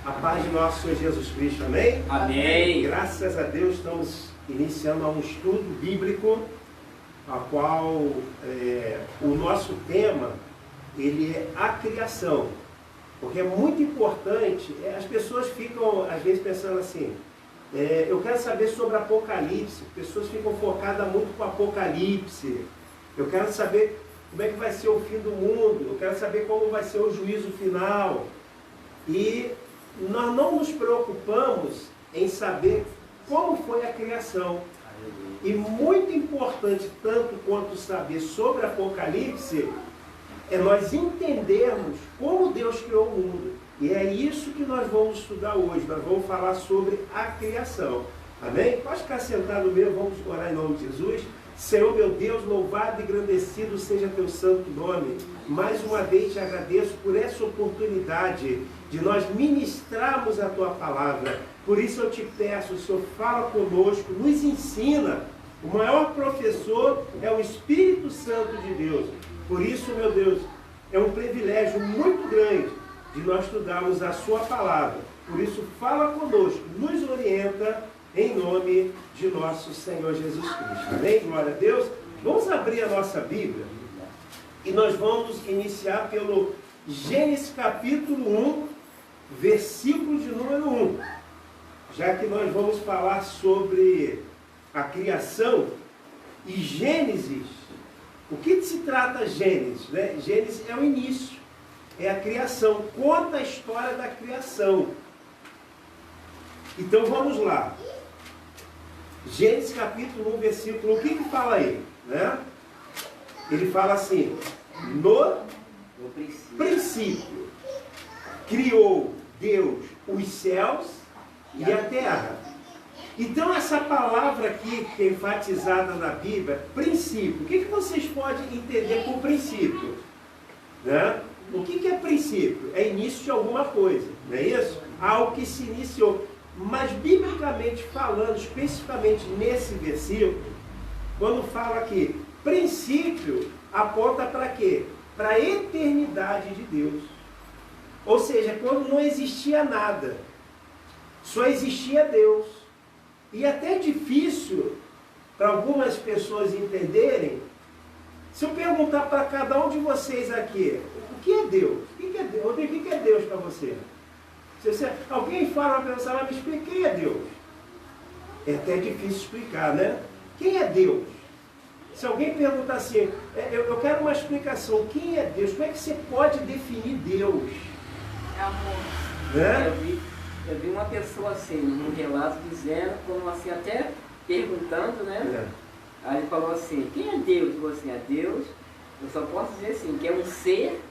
A paz de nosso Senhor Jesus Cristo, amém? Amém. Graças a Deus estamos iniciando um estudo bíblico, a qual o nosso tema, ele é a criação. Porque é muito importante, as pessoas ficam às vezes pensando assim, eu quero saber sobre Apocalipse, pessoas ficam focadas muito com Apocalipse, eu quero saber como é que vai ser o fim do mundo, eu quero saber como vai ser o juízo final. E nós não nos preocupamos em saber como foi a criação. E muito importante, tanto quanto saber sobre Apocalipse, é nós entendermos como Deus criou o mundo. E é isso que nós vamos estudar hoje. Nós vamos falar sobre a criação. Amém? Pode ficar sentado mesmo, vamos orar em nome de Jesus. Senhor meu Deus, louvado e engrandecido seja teu santo nome. Mais uma vez te agradeço por essa oportunidade de nós ministrarmos a tua palavra. Por isso eu te peço, o Senhor fala conosco, nos ensina. O maior professor é o Espírito Santo de Deus. Por isso, meu Deus, é um privilégio muito grande de nós estudarmos a sua palavra. Por isso, fala conosco, nos orienta, em nome de nosso Senhor Jesus Cristo. Amém? Glória a Deus. Vamos abrir a nossa Bíblia e nós vamos iniciar pelo Gênesis capítulo 1, versículo de número 1. Já que nós vamos falar sobre a criação e Gênesis. O que se trata Gênesis? Né? Gênesis é o início, é a criação, conta a história da criação. Então vamos lá. Gênesis capítulo 1, versículo 1, o que fala aí? Né? Ele fala assim, no princípio criou Deus os céus e a terra. Então essa palavra aqui, que é enfatizada na Bíblia, princípio, o que vocês podem entender por princípio? Né? O que é princípio? É início de alguma coisa, não é isso? Algo que se iniciou. Mas biblicamente falando, especificamente nesse versículo, quando fala aqui, princípio aponta para quê? Para a eternidade de Deus. Ou seja, quando não existia nada, só existia Deus. E até é difícil para algumas pessoas entenderem, se eu perguntar para cada um de vocês aqui, o que é Deus? O que é Deus? O que é Deus para você? Alguém fala para você, me explica quem é Deus. É até difícil explicar, né? Quem é Deus? Se alguém perguntar assim, eu quero uma explicação, quem é Deus? Como é que você pode definir Deus? É amor. Né? Eu vi uma pessoa assim, num relato dizendo, como assim, até perguntando, né? Aí ele falou assim, quem é Deus? Você é Deus? Eu só posso dizer assim, que é um ser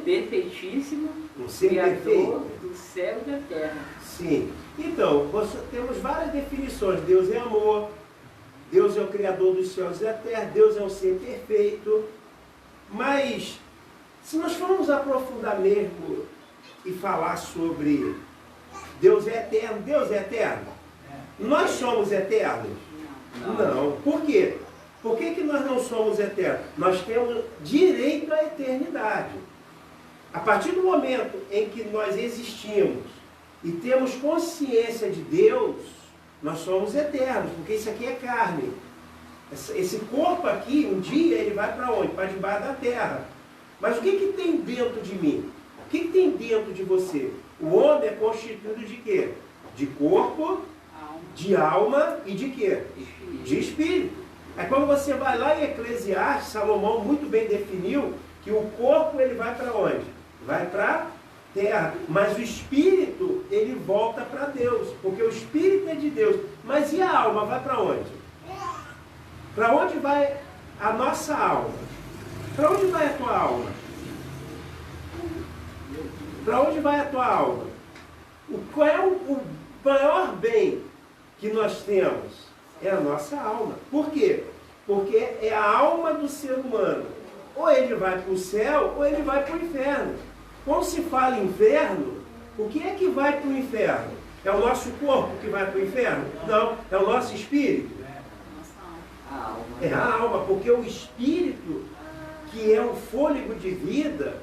perfeitíssimo, um ser criador perfeito do céu e da terra. Sim. Então, temos várias definições. Deus é amor, Deus é o criador dos céus e da terra, Deus é um ser perfeito. Mas, se nós formos aprofundar mesmo e falar sobre Deus é eterno, Deus é eterno? Nós somos eternos? Não. Por quê? Por que nós não somos eternos? Nós temos direito à eternidade. A partir do momento em que nós existimos e temos consciência de Deus, nós somos eternos, porque isso aqui é carne. Esse corpo aqui, um dia, ele vai para onde? Para debaixo da terra. Mas o que tem dentro de mim? O que tem dentro de você? O homem é constituído de quê? De corpo, de alma e de quê? De espírito. Aí quando você vai lá em Eclesiastes, Salomão muito bem definiu que o corpo ele vai para onde? Vai para a terra. Mas o espírito ele volta para Deus, porque o espírito é de Deus. Mas e a alma vai para onde? Para onde vai a nossa alma? Para onde vai a tua alma? Para onde vai a tua alma? Qual é o maior bem que nós temos? É a nossa alma. Por quê? Porque é a alma do ser humano. Ou ele vai para o céu, ou ele vai para o inferno. Quando se fala inferno, o que é que vai para o inferno? É o nosso corpo que vai para o inferno? Não, é o nosso espírito. É a alma, porque o espírito, que é o fôlego de vida,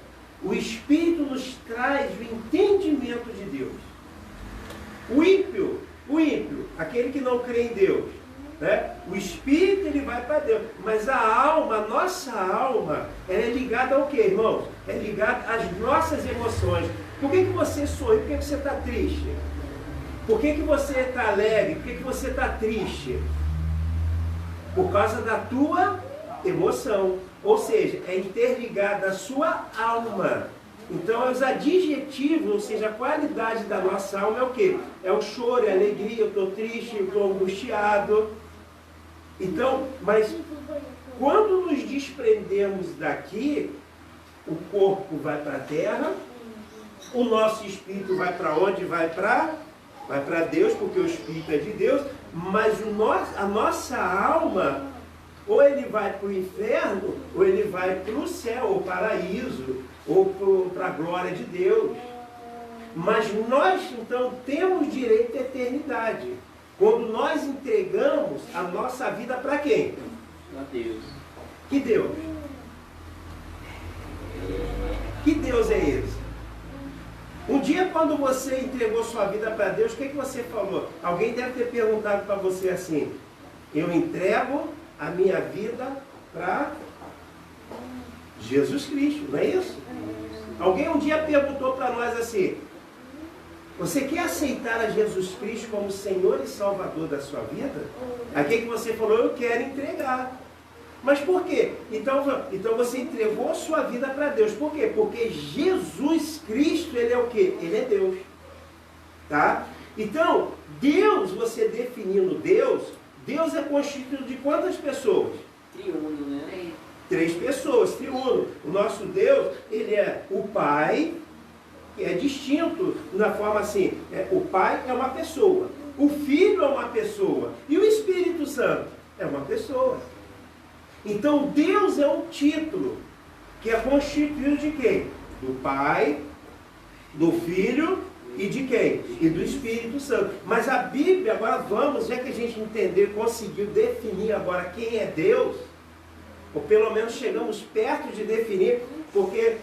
o Espírito nos traz o entendimento de Deus. O ímpio, aquele que não crê em Deus, né? O espírito ele vai para Deus, mas a alma, a nossa alma, ela é ligada ao que, irmãos? É ligada às nossas emoções. Por que você sorri? Por que você está triste? Por que você está alegre? Por que você está triste? Por causa da tua emoção. Ou seja, é interligada à sua alma. Então, os adjetivos, ou seja, a qualidade da nossa alma é o quê? É o choro, é a alegria, eu estou triste, eu estou angustiado. Então, mas quando nos desprendemos daqui, o corpo vai para a terra, o nosso espírito vai para onde? Vai para Deus, porque o espírito é de Deus, mas a nossa alma, ou ele vai para o inferno, ou ele vai para o céu, ou paraíso, ou para a glória de Deus. Mas nós, então, temos direito à eternidade. Quando nós entregamos a nossa vida para quem? Para Deus. Que Deus? Que Deus é esse? Um dia, quando você entregou sua vida para Deus, o que você falou? Alguém deve ter perguntado para você assim: eu entrego a minha vida para Jesus Cristo, não é isso? Alguém um dia perguntou para nós assim: você quer aceitar a Jesus Cristo como Senhor e Salvador da sua vida? Aqui que você falou: eu quero entregar. Mas por quê? Então você entregou a sua vida para Deus. Por quê? Porque Jesus Cristo, ele é o quê? Ele é Deus. Tá? Então, Deus, você definindo Deus é constituído de quantas pessoas? Triuno, né? 3 pessoas, triuno. O nosso Deus, ele é o Pai, que é distinto na forma assim, o Pai é uma pessoa, o Filho é uma pessoa, e o Espírito Santo é uma pessoa. Então Deus é um título, que é constituído de quem? Do Pai, do Filho e de quem? E do Espírito Santo. Mas a Bíblia, agora vamos, já que a gente entender, conseguiu definir agora quem é Deus, ou pelo menos chegamos perto de definir, porque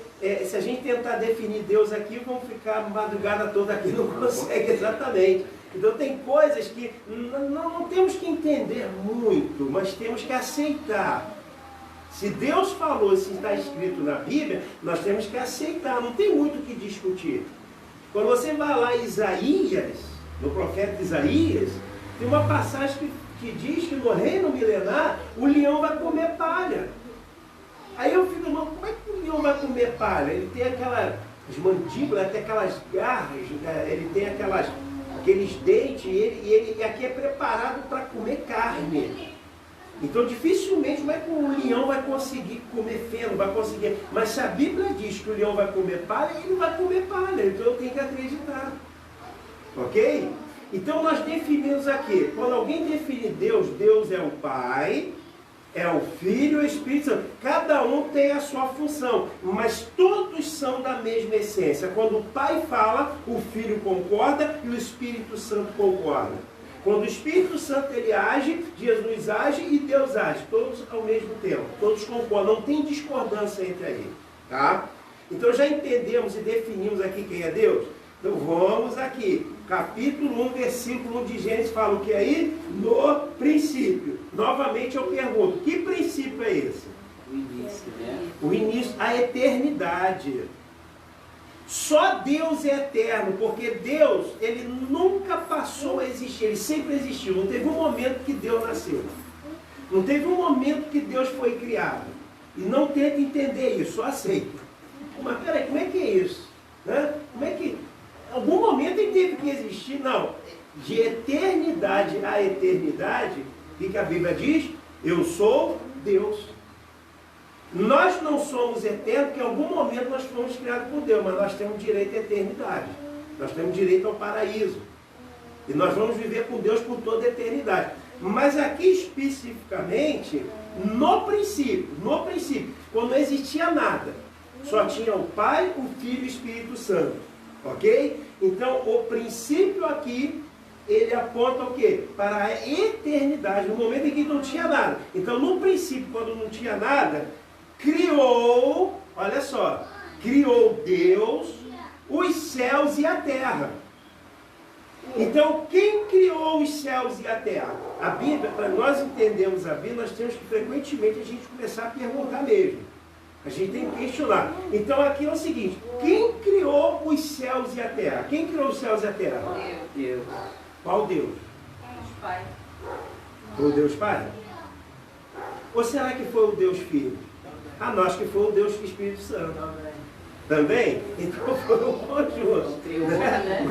se a gente tentar definir Deus aqui, vamos ficar a madrugada toda aqui, não consegue exatamente. Então tem coisas que não temos que entender muito, mas temos que aceitar. Se Deus falou, se está escrito na Bíblia, nós temos que aceitar, não tem muito o que discutir. Quando você vai lá em Isaías, no profeta Isaías, tem uma passagem que diz que no reino milenar o leão vai comer palha. Aí eu fico, irmão, como é que o leão vai comer palha? Ele tem aquelas mandíbulas, tem aquelas garras, ele tem aqueles dentes, e aqui é preparado para comer carne. Então dificilmente como é que o leão vai conseguir comer feno, vai conseguir. Mas se a Bíblia diz que o leão vai comer palha, ele vai comer palha, então eu tenho que acreditar. Ok? Então nós definimos aqui, quando alguém define Deus, Deus é o Pai, é o Filho e o Espírito Santo. Cada um tem a sua função, mas todos são da mesma essência. Quando o Pai fala, o Filho concorda e o Espírito Santo concorda. Quando o Espírito Santo ele age, Jesus age e Deus age, todos ao mesmo tempo, todos concordam, não tem discordância entre eles, tá? Então já entendemos e definimos aqui quem é Deus? Então vamos aqui, capítulo 1, versículo 1 de Gênesis, fala o que aí? No princípio. Novamente eu pergunto, que princípio é esse? O início, né? O início, a eternidade. Só Deus é eterno, porque Deus, ele nunca passou a existir, ele sempre existiu. Não teve um momento que Deus nasceu. Não teve um momento que Deus foi criado. E não tenta entender isso, só aceita. Mas peraí, como é que é isso? Né? Como é que... Em algum momento ele teve que existir? Não. De eternidade a eternidade, o que a Bíblia diz? Eu sou Deus. Nós não somos eternos, porque em algum momento nós fomos criados por Deus, mas nós temos direito à eternidade. Nós temos direito ao paraíso. E nós vamos viver com Deus por toda a eternidade. Mas aqui especificamente, no princípio, quando não existia nada, só tinha o Pai, o Filho e o Espírito Santo. Ok? Então, o princípio aqui, ele aponta o quê? Para a eternidade, no momento em que não tinha nada. Então, no princípio, quando não tinha nada, criou, olha só, criou Deus os céus e a terra. Então, quem criou os céus e a terra? A Bíblia, para nós entendermos a Bíblia, nós temos que frequentemente a gente começar a perguntar mesmo. A gente tem que questionar. Então, aqui é o seguinte: quem criou os céus e a terra? Quem criou os céus e a terra? Deus. Qual Deus? Deus Pai. Foi o Deus Pai? Ou será que foi o Deus Filho? A nós que foi o Deus Espírito Santo. Também? Então foi um conjunto.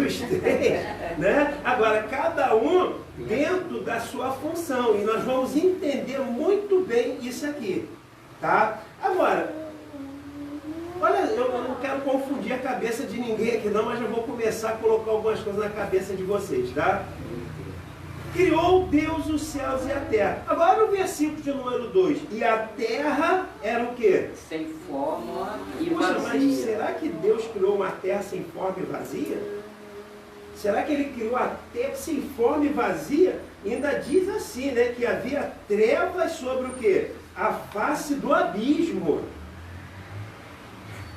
Os três, né? Agora, cada um dentro da sua função. E nós vamos entender muito bem isso aqui. Tá? Agora, olha, eu não quero confundir a cabeça de ninguém aqui não, mas eu vou começar a colocar algumas coisas na cabeça de vocês, tá? Criou Deus os céus e a terra. Agora no versículo de número 2. E a terra era o quê? Sem forma e Poxa, vazia. mas será que Deus criou uma terra sem forma e vazia? Será que Ele criou a terra sem forma e vazia? E ainda diz assim, né? Que havia trevas sobre o quê? A face do abismo.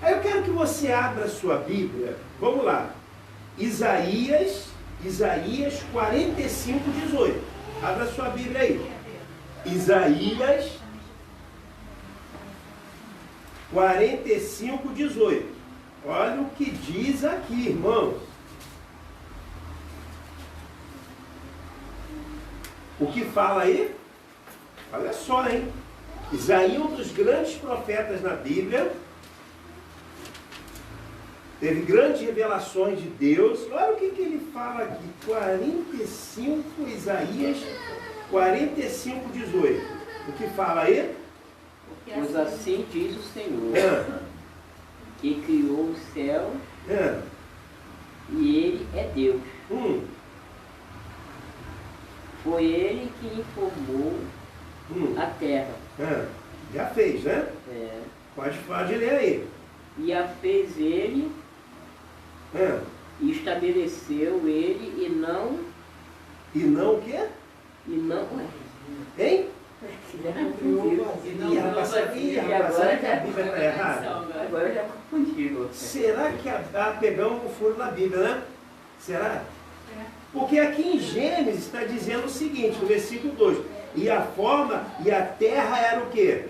Aí eu quero que você abra a sua Bíblia. Vamos lá. Isaías 45, 18. Abra a sua Bíblia aí. Isaías 45, 18. Olha o que diz aqui, irmãos. O que fala aí? Olha só, hein? Isaías, um dos grandes profetas na Bíblia, teve grandes revelações de Deus. Olha o que ele fala aqui. 45, Isaías 45, 18. O que fala aí? Pois assim diz o Senhor, que criou o céu e Ele é Deus. Foi Ele que informou a terra. Já fez, né? Pode ler aí. E a fez Ele, e estabeleceu Ele, e não... E não o quê? E não... Hein? E agora a Bíblia está errada? Agora eu já confundi. Será que pegamos o furo na Bíblia, né? Será? Porque aqui em Gênesis está dizendo o seguinte, no versículo 2. E a forma e a terra era o quê?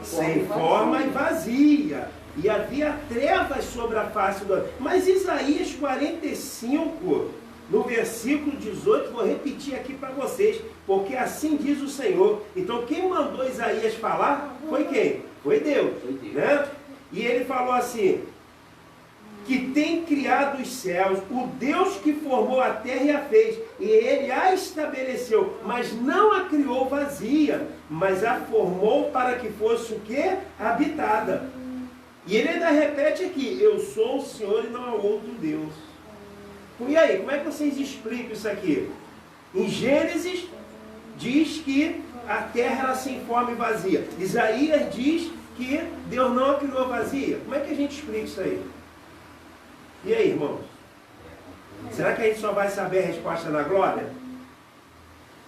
Sem forma e vazia. E havia trevas sobre a face do... Mas Isaías 45, no versículo 18, vou repetir aqui para vocês, porque assim diz o Senhor. Então quem mandou Isaías falar foi quem? Foi Deus. Né? E ele falou assim, que tem criado os céus, o Deus que formou a terra e a fez, e ele a estabeleceu, mas não a criou vazia, mas a formou para que fosse o quê? Habitada. E ele ainda repete aqui, eu sou o Senhor e não há outro Deus. E aí, como é que vocês explicam isso aqui? Em Gênesis diz que a terra era sem forma e vazia. Isaías diz que Deus não a criou vazia. Como é que a gente explica isso aí? E aí, irmãos? Será que a gente só vai saber a resposta na glória?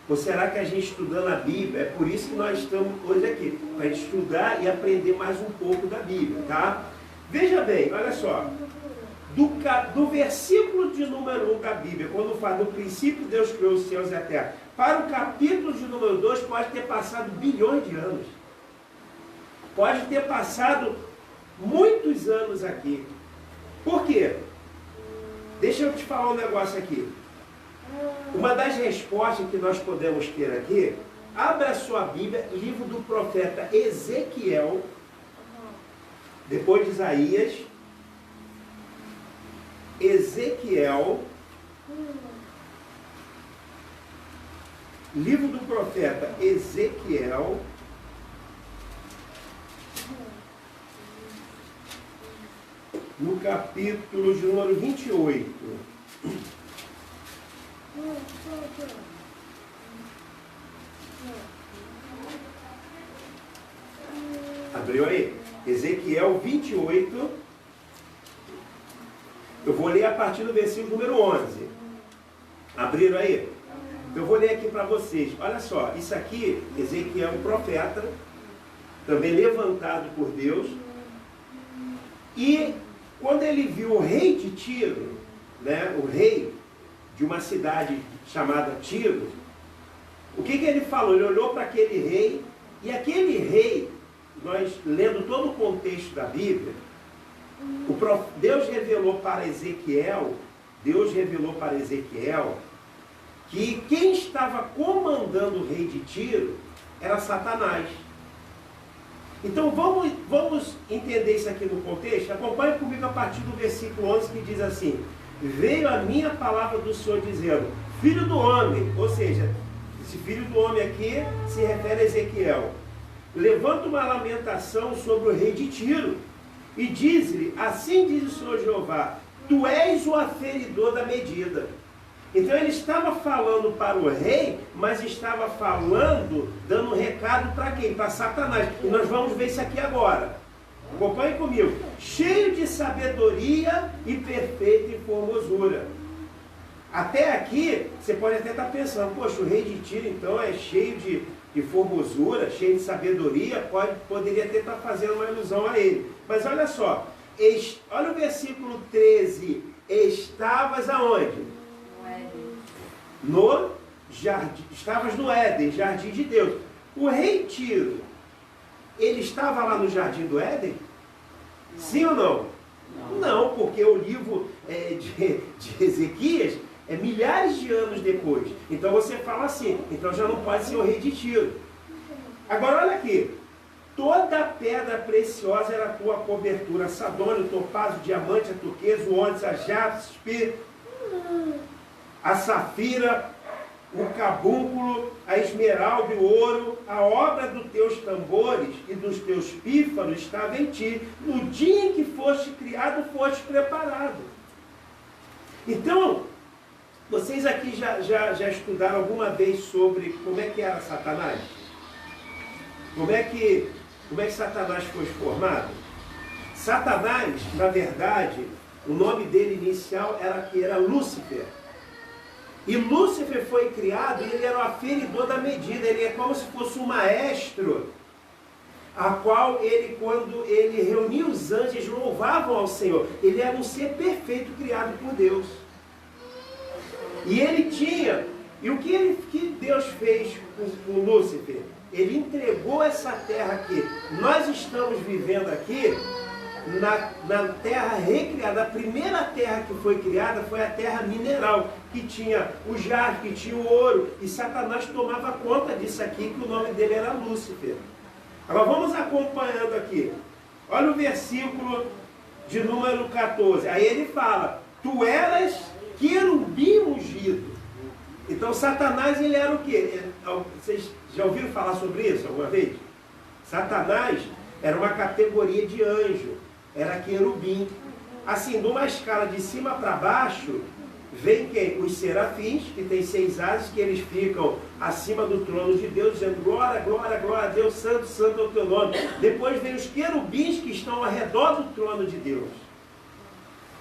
Ou será que a gente estudando a Bíblia, é por isso que nós estamos hoje aqui, para estudar e aprender mais um pouco da Bíblia, tá? Veja bem, olha só, do versículo de número 1 da Bíblia, quando fala no princípio Deus criou os céus e a terra, para o capítulo de número 2 pode ter passado bilhões de anos. Pode ter passado muitos anos aqui. Por quê? Deixa eu te falar um negócio aqui. Uma das respostas que nós podemos ter aqui, abra a sua Bíblia, livro do profeta Ezequiel, depois de Isaías, Ezequiel, livro do profeta Ezequiel, no capítulo de número 28. Abriu aí? Ezequiel 28. Eu vou ler a partir do versículo número 11. Abriram aí? Eu vou ler aqui para vocês. Olha só, isso aqui, Ezequiel é um profeta, também levantado por Deus. E quando ele viu o rei de Tiro, né, o rei de uma cidade chamada Tiro, o que ele falou? Ele olhou para aquele rei, e aquele rei, nós lendo todo o contexto da Bíblia, Deus revelou para Ezequiel que quem estava comandando o rei de Tiro era Satanás. Então vamos entender isso aqui no contexto. Acompanhe comigo a partir do versículo 11, que diz assim: veio a minha palavra do Senhor dizendo, filho do homem, ou seja, esse filho do homem aqui se refere a Ezequiel, levanta uma lamentação sobre o rei de Tiro e diz-lhe, assim diz o Senhor Jeová, tu és o aferidor da medida. Então ele estava falando para o rei, mas estava falando, dando um recado para quem? Para Satanás. E nós vamos ver isso aqui agora. Acompanhe comigo. Cheio de sabedoria e perfeita em formosura. Até aqui, você pode até estar pensando, poxa, o rei de Tiro então é cheio de formosura, cheio de sabedoria, poderia até estar fazendo uma ilusão a ele. Mas olha só, olha o versículo 13, estavas aonde? No jardim, estavas no Éden, jardim de Deus. O rei Tiro, ele estava lá no jardim do Éden? Não. Sim ou não? Não, porque o livro de Ezequias é milhares de anos depois. Então você fala assim, então já não pode ser o rei de Tiro. Agora olha aqui, toda pedra preciosa era a tua cobertura, sardônio, topázio, diamante, a turquesa, o ônix, a jaspe, a safira, o cabúnculo, a esmeralda e o ouro, a obra dos teus tambores e dos teus pífanos estava em ti. No dia em que foste criado, foste preparado. Então, vocês aqui já estudaram alguma vez sobre como é que era Satanás? Como é que Satanás foi formado? Satanás, na verdade, o nome dele inicial era Lúcifer. E Lúcifer foi criado e ele era o aferidor da medida, ele é como se fosse um maestro, a qual ele, quando ele reunia os anjos, eles louvavam ao Senhor. Ele era um ser perfeito criado por Deus. E ele tinha, e o que Deus fez com Lúcifer? Ele entregou essa terra que nós estamos vivendo aqui, na terra recriada. A primeira terra que foi criada foi a terra mineral, que tinha o jaspe, que tinha o ouro, e Satanás tomava conta disso aqui, que o nome dele era Lúcifer. Agora vamos acompanhando aqui. Olha o versículo de número 14. Aí ele fala, tu eras querubim ungido. Então Satanás, ele era o quê? Vocês já ouviram falar sobre isso alguma vez? Satanás era uma categoria de anjo, era querubim. Assim, numa escala de cima para baixo, vem quem? Os serafins, que tem 6 asas, que eles ficam acima do trono de Deus, dizendo glória, glória, glória a Deus, santo, santo é o teu nome. Depois vem os querubins que estão ao redor do trono de Deus.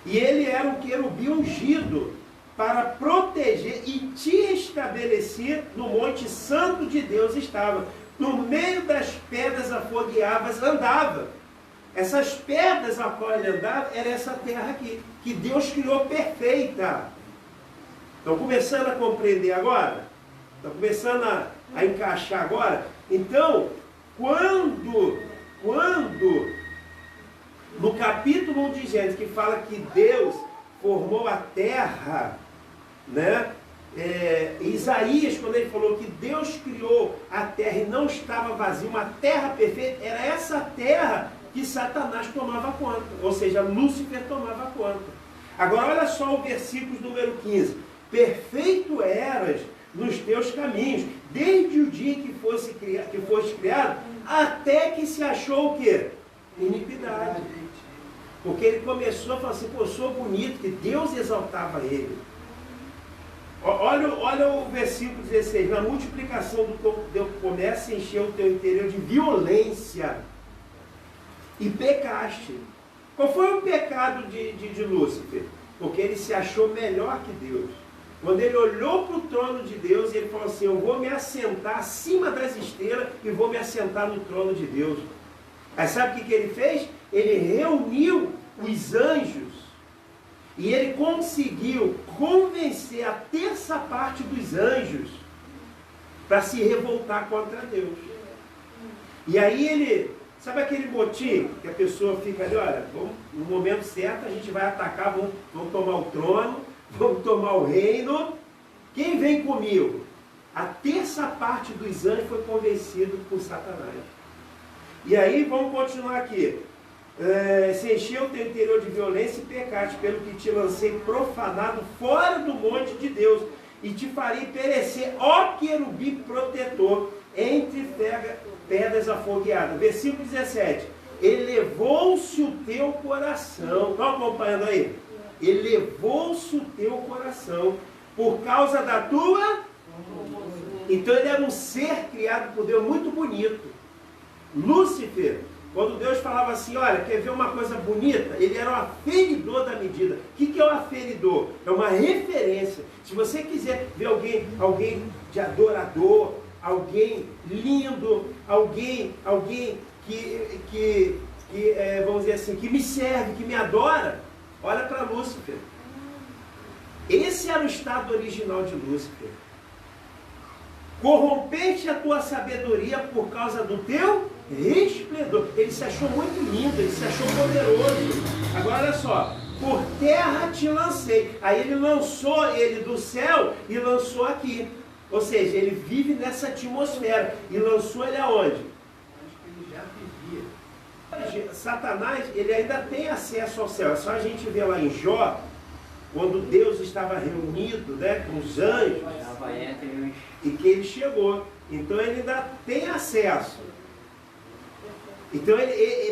E ele era um querubim ungido para proteger e te estabelecer no monte santo de Deus estava. No meio das pedras afogueavas andava. Essas pedras a qual ele andava, era essa terra aqui, que Deus criou perfeita. Estão começando a compreender agora? Estão começando a encaixar agora? Então, quando no capítulo 1 de Gênesis, que fala que Deus formou a terra, né? Isaías, quando ele falou que Deus criou a terra e não estava vazia, uma terra perfeita, era essa terra que Satanás tomava conta, ou seja, Lúcifer tomava conta. Agora olha só o versículo número 15. Perfeito eras nos teus caminhos, desde o dia que foste criado, até que se achou o quê? Iniquidade. Porque ele começou a falar assim, pô, eu sou bonito, que Deus exaltava ele. Olha o versículo 16. Na multiplicação do teu começa a encher o teu interior de violência e pecaste. Qual foi o pecado de Lúcifer? Porque ele se achou melhor que Deus. Quando ele olhou para o trono de Deus, ele falou assim, eu vou me assentar acima das estrelas e vou me assentar no trono de Deus. Aí sabe o que ele fez? Ele reuniu os anjos, e ele conseguiu convencer a terça parte dos anjos para se revoltar contra Deus. E aí ele, sabe aquele motim que a pessoa fica ali, olha, vamos, no momento certo a gente vai atacar, vamos tomar o trono, vamos tomar o reino. Quem vem comigo? A terça parte dos anjos foi convencido por Satanás. E aí vamos continuar aqui. Se encheu o teu interior de violência e pecaste, pelo que te lancei profanado fora do monte de Deus, e te farei perecer, ó querubim protetor, entre pedras afogueadas. Versículo 17. Elevou-se o teu coração. Estão acompanhando aí? Elevou-se o teu coração por causa da tua... Então ele era um ser criado por Deus muito bonito. Lúcifer, quando Deus falava assim, olha, quer ver uma coisa bonita? Ele era o aferidor da medida. O que é o aferidor? É uma referência. Se você quiser ver alguém de adorador, alguém lindo, alguém que vamos dizer assim, que me serve, que me adora, olha para Lúcifer. Esse era o estado original de Lúcifer. Corrompeste a tua sabedoria por causa do teu resplendor. Ele se achou muito lindo, ele se achou poderoso. Agora olha só, por terra te lancei. Aí ele lançou ele do céu e lançou aqui. Ou seja, ele vive nessa atmosfera. E lançou ele aonde? Acho que ele já vivia. Satanás, ele ainda tem acesso ao céu. É só a gente ver lá em Jó, quando Deus estava reunido, né, com os anjos, e que ele chegou. Então ele ainda tem acesso. Então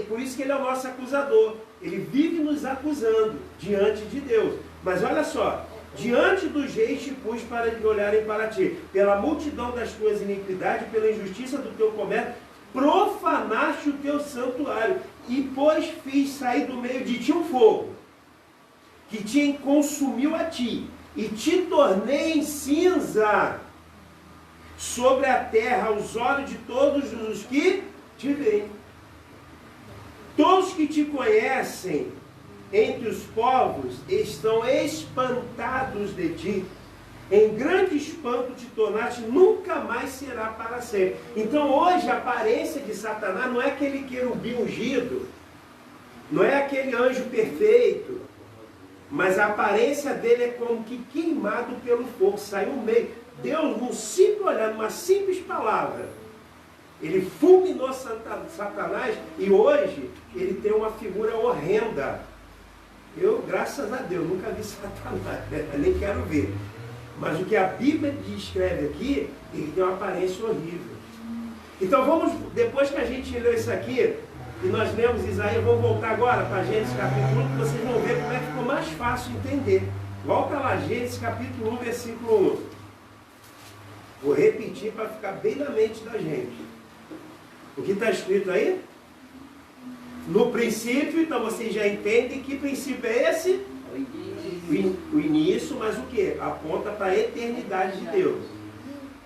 por isso que ele é o nosso acusador. Ele vive nos acusando diante de Deus. Mas olha só, diante dos reis te pus para olharem para ti. Pela multidão das tuas iniquidades, pela injustiça do teu comércio, profanaste o teu santuário. E pois fiz sair do meio de ti um fogo, que te consumiu a ti, e te tornei em cinza sobre a terra, aos olhos de todos os que te veem. Todos que te conhecem entre os povos estão espantados de ti. Em grande espanto te tornaste, nunca mais será para sempre. Então hoje a aparência de Satanás não é aquele querubim ungido, não é aquele anjo perfeito, mas a aparência dele é como que queimado pelo fogo, saiu no meio. Deus, num simples olhar, numa simples palavra, ele fulminou Satanás, e hoje ele tem uma figura horrenda. Eu, graças a Deus, nunca vi Satanás, nem quero ver. Mas o que a Bíblia descreve aqui, ele tem uma aparência horrível. Então vamos, depois que a gente leu isso aqui, e nós lemos Isaías, vamos voltar agora para Gênesis capítulo 1, que vocês vão ver como é que ficou mais fácil entender. Volta lá, Gênesis capítulo 1, versículo 1. Vou repetir para ficar bem na mente da gente. O que está escrito aí? No princípio, então vocês já entendem que princípio é esse? O início, mas o que? Aponta para a eternidade de Deus.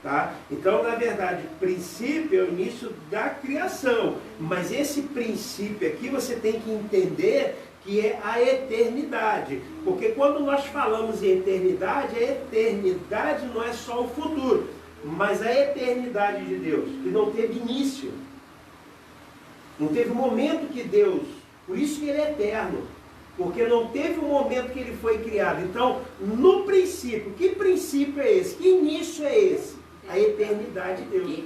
Tá? Então, na verdade, princípio é o início da criação. Mas esse princípio aqui você tem que entender que é a eternidade. Porque quando nós falamos em eternidade, a eternidade não é só o futuro, mas a eternidade de Deus, que não teve início. Não teve um momento que Deus, por isso que ele é eterno, porque não teve um momento que ele foi criado. Então, no princípio, que princípio é esse? Que início é esse? A eternidade de Deus.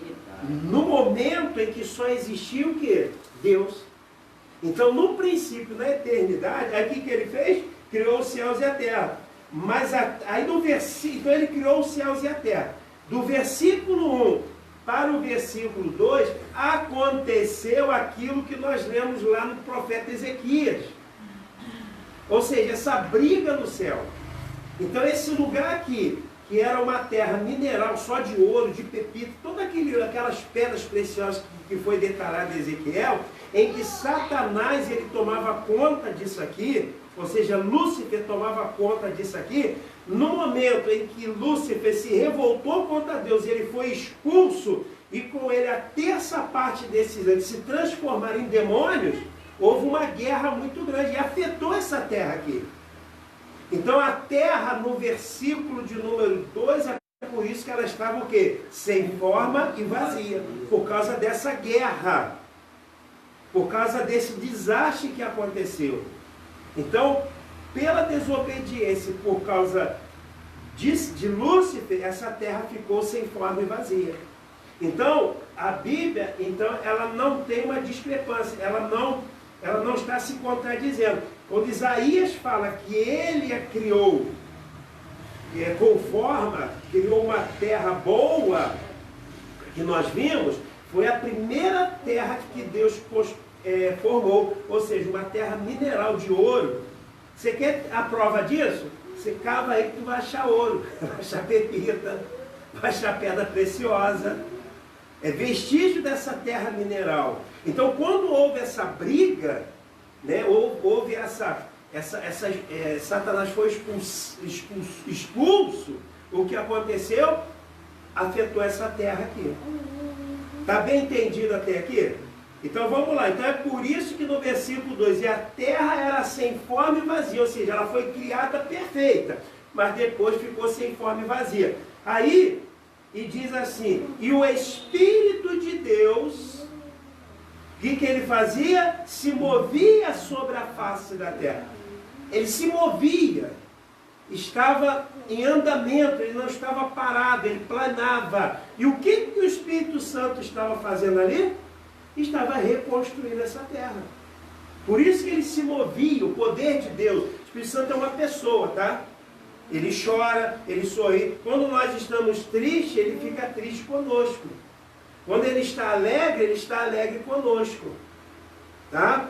No momento em que só existia o quê? Deus. Então, no princípio, na eternidade, aí o que ele fez? Criou os céus e a terra. Mas aí no versículo, então ele criou os céus e a terra. Do versículo 1 para o versículo 2, aconteceu aquilo que nós lemos lá no profeta Ezequias. Ou seja, essa briga no céu. Então esse lugar aqui, que era uma terra mineral só de ouro, de pepita, todas aquelas pedras preciosas que foi detalhado em Ezequiel, em que Satanás ele tomava conta disso aqui, ou seja, Lúcifer tomava conta disso aqui. No momento em que Lúcifer se revoltou contra Deus, ele foi expulso, e com ele a terça parte desses anjos se transformaram em demônios. houve uma guerra muito grande e afetou essa terra aqui. Então a terra, no versículo de número 2, é por isso que ela estava o quê? Sem forma e vazia. Por causa dessa guerra. Por causa desse desastre que aconteceu. Então, pela desobediência, por causa de Lúcifer, essa terra ficou sem forma e vazia. Então, a Bíblia, então, ela não tem uma discrepância, ela não está se contradizendo. Quando Isaías fala que ele a criou com forma, criou uma terra boa, que nós vimos, foi a primeira terra que Deus formou, ou seja, uma terra mineral de ouro. Você quer a prova disso? Você cava aí que tu vai achar ouro, vai achar pepita, vai achar pedra preciosa. É vestígio dessa terra mineral. Então, quando houve essa briga, né, houve Satanás foi expulso, o que aconteceu? Afetou essa terra aqui. Está bem entendido até aqui? Então vamos lá. Então é por isso que no versículo 2, e a terra era sem forma e vazia, ou seja, ela foi criada perfeita, mas depois ficou sem forma e vazia. Aí, e diz assim, e o Espírito de Deus, o que ele fazia? Se movia sobre a face da terra. Ele se movia, estava em andamento, ele não estava parado, ele planava. E o que o Espírito Santo estava fazendo ali? Estava reconstruindo essa terra. Por isso que ele se movia, o poder de Deus. O Espírito Santo é uma pessoa, tá? Ele chora, ele sorri. Quando nós estamos tristes, ele fica triste conosco. Quando ele está alegre conosco. Tá?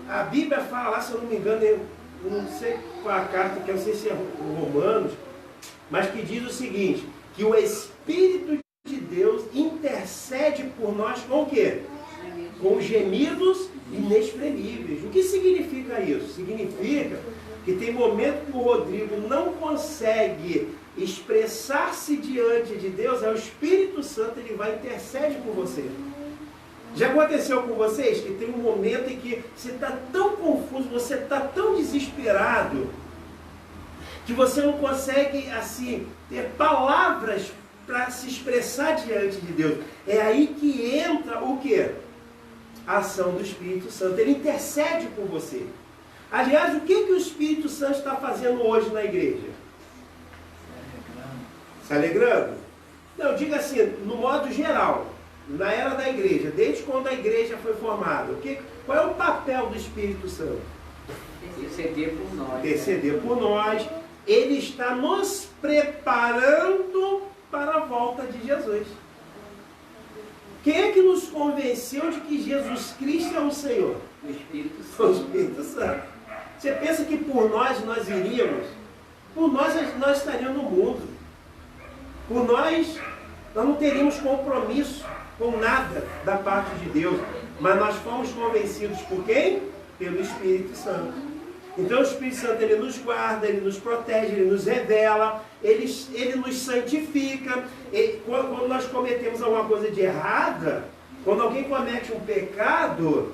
A Bíblia fala lá, se eu não me engano, eu não sei qual a carta, que eu não sei se é Romanos, mas que diz o seguinte, que o Espírito de Deus intercede por nós com o quê? Com gemidos inexprimíveis. O que significa isso? Significa que tem momento que o Rodrigo não consegue expressar-se diante de Deus, é o Espírito Santo, ele vai intercede por você. Já aconteceu com vocês que tem um momento em que você está tão confuso, você está tão desesperado, que você não consegue, assim, ter palavras para se expressar diante de Deus. É aí que entra o quê? A ação do Espírito Santo. Ele intercede por você. Aliás, o que o Espírito Santo está fazendo hoje na igreja? Se alegrando? Não, diga assim, no modo geral, na era da igreja, desde quando a igreja foi formada, qual é o papel do Espírito Santo? Interceder por nós. Interceder por nós. Ele está nos preparando para a volta de Jesus. Quem é que nos convenceu de que Jesus Cristo é o Senhor? O Espírito Santo. O Espírito Santo. Você pensa que por nós iríamos? Por nós estaríamos no mundo. Por nós não teríamos compromisso com nada da parte de Deus. Mas nós fomos convencidos por quem? Pelo Espírito Santo. Então o Espírito Santo, ele nos guarda, ele nos protege, ele nos revela, ele nos santifica. Quando nós cometemos alguma coisa de errada, quando alguém comete um pecado,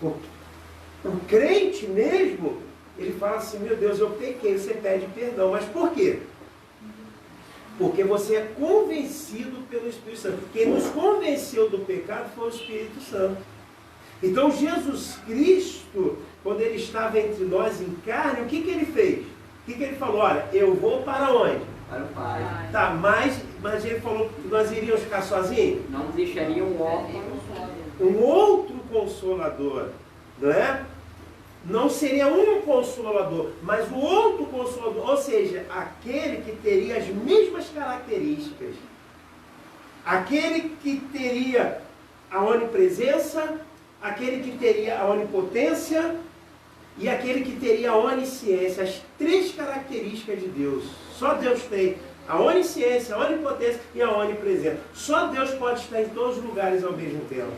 o crente mesmo, ele fala assim, meu Deus, eu pequei, você pede perdão. Mas por quê? Porque você é convencido pelo Espírito Santo. Quem nos convenceu do pecado foi o Espírito Santo. Então Jesus Cristo, quando ele estava entre nós em carne, o que ele fez? O que ele falou? Olha, eu vou para onde? Para o Pai. Tá, mas ele falou que nós iríamos ficar sozinhos? Não deixaria um órfão. Um outro consolador, não é? Não seria um consolador, mas o outro consolador, ou seja, aquele que teria as mesmas características, aquele que teria a onipresença, aquele que teria a onipotência e aquele que teria a onisciência, as três características de Deus. Só Deus tem a onisciência, a onipotência e a onipresença. Só Deus pode estar em todos os lugares ao mesmo tempo.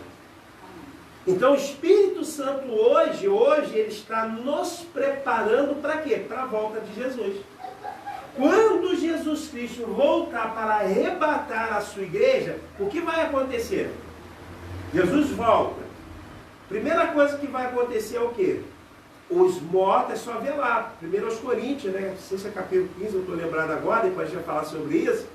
Então o Espírito Santo hoje ele está nos preparando para quê? Para a volta de Jesus. Quando Jesus Cristo voltar para arrebatar a sua igreja, o que vai acontecer? Jesus volta. Primeira coisa que vai acontecer é o quê? Os mortos, é só ver lá, 1 Coríntios, né? Não sei se é capítulo 15, eu estou lembrado agora, depois a gente vai falar sobre isso.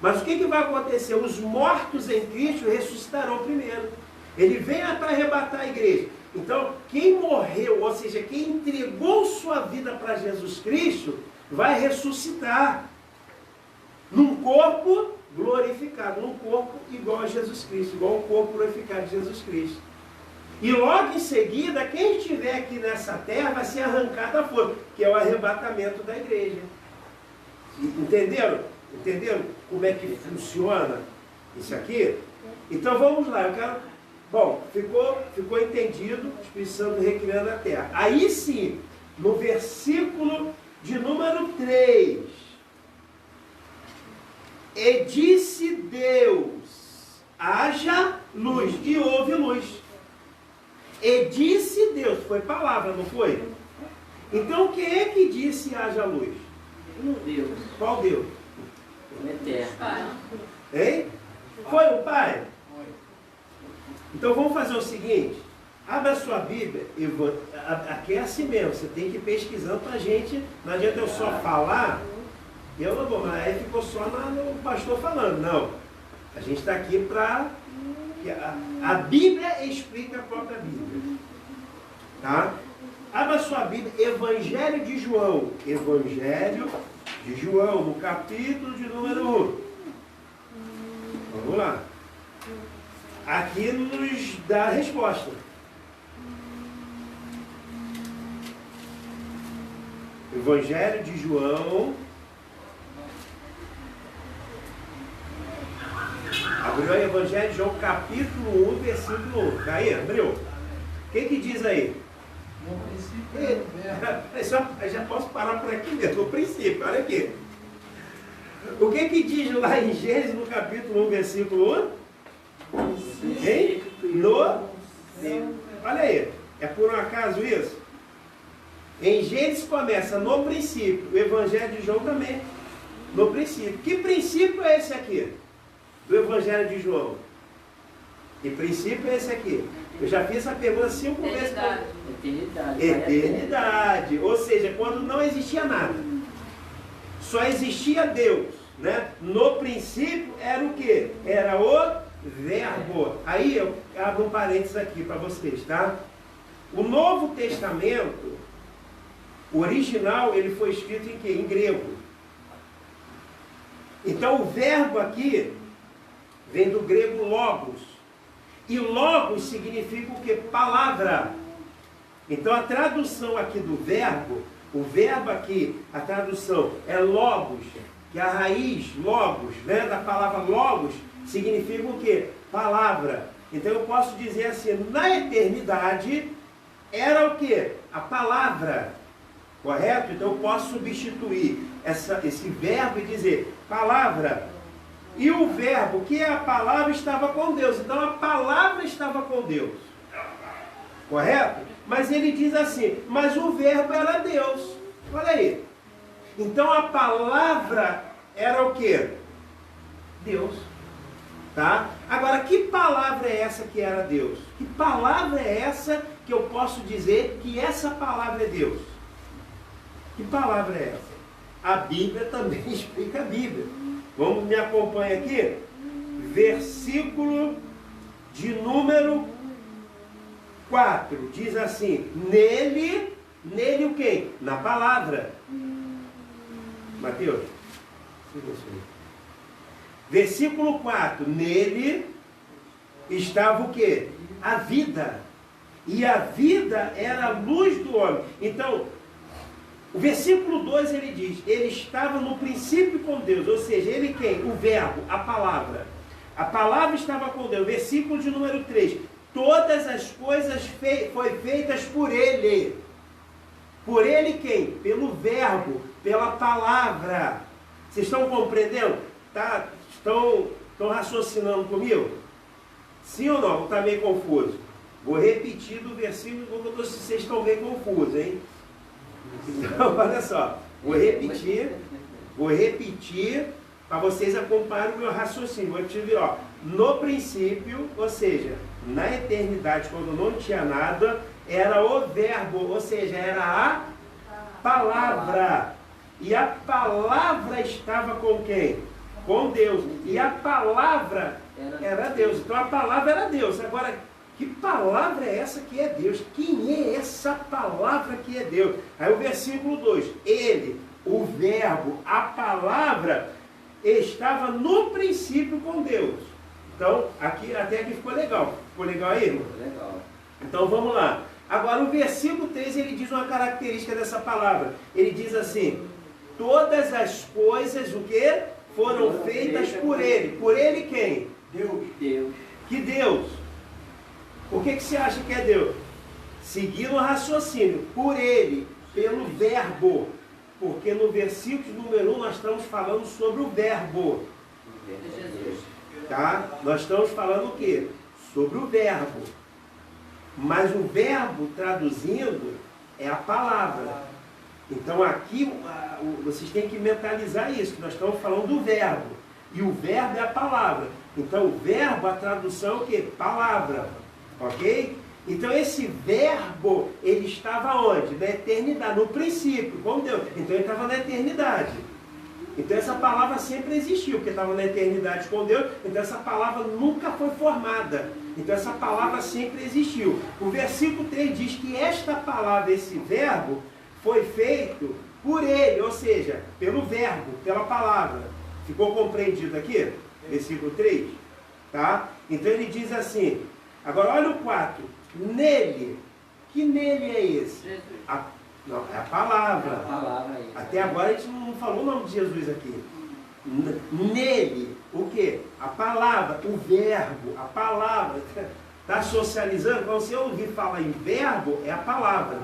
Mas o que vai acontecer? Os mortos em Cristo ressuscitarão primeiro. Ele vem para arrebatar a igreja. Então, quem morreu, ou seja, quem entregou sua vida para Jesus Cristo, vai ressuscitar num corpo glorificado, num corpo igual a Jesus Cristo, igual ao corpo glorificado de Jesus Cristo. E logo em seguida, quem estiver aqui nessa terra vai ser arrancado à força, que é o arrebatamento da igreja. Entenderam? Entenderam como é que funciona isso aqui? Então vamos lá, eu quero... Bom, ficou entendido, o Espírito Santo recriando a terra. Aí sim, no versículo de número 3, e disse Deus, haja luz, e houve luz. E disse Deus, foi palavra, não foi? Então quem é que disse haja luz? Deus. Qual Deus? O Eterno. Hein? Foi o Pai? Então vamos fazer o seguinte, abra a sua Bíblia, aqui é assim mesmo, você tem que ir pesquisando para a gente, não adianta eu só falar, eu não vou, mas aí ficou só no pastor falando, não. A gente está aqui para... A Bíblia explica a própria Bíblia. Tá? Abra a sua Bíblia, Evangelho de João. Evangelho de João, no capítulo de número 1. Vamos lá. Aqui nos dá a resposta. Evangelho de João. Abriu o Evangelho de João, capítulo 1, versículo 1. Está aí? Abriu? O que diz aí? No princípio, já posso parar por aqui mesmo, no princípio, olha aqui. O que diz lá em Gênesis, no capítulo 1, versículo 1? Hein? Olha aí, é por um acaso isso? Em Gênesis começa no princípio, o Evangelho de João também, no princípio. Que princípio é esse aqui? Do Evangelho de João. Que princípio é esse aqui? Eu já fiz essa pergunta 5 vezes. Eternidade. Eternidade. Ou seja, quando não existia nada. Só existia Deus. Né? No princípio era o quê? Era o Verbo. Aí eu abro um parênteses aqui para vocês, tá? O Novo Testamento, o original, ele foi escrito em quê? Em grego. Então o verbo aqui vem do grego logos. E logos significa o quê? Palavra. Então a tradução aqui do verbo, o verbo aqui, a tradução é logos, que é a raiz, logos, né, da palavra logos, significa o quê? Palavra. Então eu posso dizer assim, na eternidade era o quê? A palavra. Correto? Então eu posso substituir esse verbo e dizer palavra. E o verbo, que é a palavra, estava com Deus. Então a palavra estava com Deus. Correto? Mas ele diz assim, mas o verbo era Deus. Olha aí. Então a palavra era o quê? Deus. Tá? Agora, que palavra é essa que era Deus? Que palavra é essa que eu posso dizer que essa palavra é Deus? Que palavra é essa? A Bíblia também explica a Bíblia. Vamos, me acompanha aqui? Versículo de número 4. Diz assim, nele o quê? Na palavra. Mateus. Versículo 4. Nele estava o quê? A vida. E a vida era a luz do homem. Então, o versículo 2 ele diz, ele estava no princípio com Deus, ou seja, ele quem? O verbo, a palavra. A palavra estava com Deus. Versículo de número 3, todas as coisas foi feitas por ele. Por ele quem? Pelo verbo, pela palavra. Vocês estão compreendendo? Tá? Estão raciocinando comigo? Sim ou não? Está meio confuso? Vou repetir do versículo, porque vocês estão meio confusos, hein? Então, olha só, vou repetir para vocês acompanharem o meu raciocínio. Vou te dizer, ó, no princípio, ou seja, na eternidade, quando não tinha nada, era o verbo, ou seja, era a palavra. E a palavra estava com quem? Com Deus. E a palavra era Deus. Então a palavra era Deus. Agora, que palavra é essa que é Deus? Quem é essa palavra que é Deus? Aí o versículo 2. Ele, o verbo, a palavra, estava no princípio com Deus. Então, aqui, até aqui ficou legal. Ficou legal aí, irmão? Legal. Então vamos lá. Agora o versículo 3, ele diz uma característica dessa palavra. Ele diz assim: todas as coisas, o quê? Foram feitas por ele. Por ele quem? Deus. Deus. Que Deus? O que você acha que é Deus? Seguindo o raciocínio. Por ele, pelo verbo. Porque no versículo número 1 nós estamos falando sobre o verbo. Tá? Nós estamos falando o quê? Sobre o verbo. Mas o verbo, traduzindo, é a palavra. Então aqui, vocês têm que mentalizar isso, que nós estamos falando do verbo. E o verbo é a palavra. Então o verbo, a tradução é o quê? Palavra. Ok? Então esse verbo, ele estava onde? Na eternidade, no princípio, com Deus. Então ele estava na eternidade. Então essa palavra sempre existiu, porque estava na eternidade com Deus. Então essa palavra nunca foi formada. Então essa palavra sempre existiu. O versículo 3 diz que esta palavra, esse verbo, foi feito por ele, ou seja, pelo verbo, pela palavra. Ficou compreendido aqui? Versículo 3. Tá? Então ele diz assim, agora olha o 4. Nele. Que nele é esse? Não, é a palavra. A palavra aí. Até agora a gente não falou o nome de Jesus aqui. Nele, o que? A palavra, o verbo, a palavra. Está socializando? Quando você ouvir falar em verbo, é a palavra.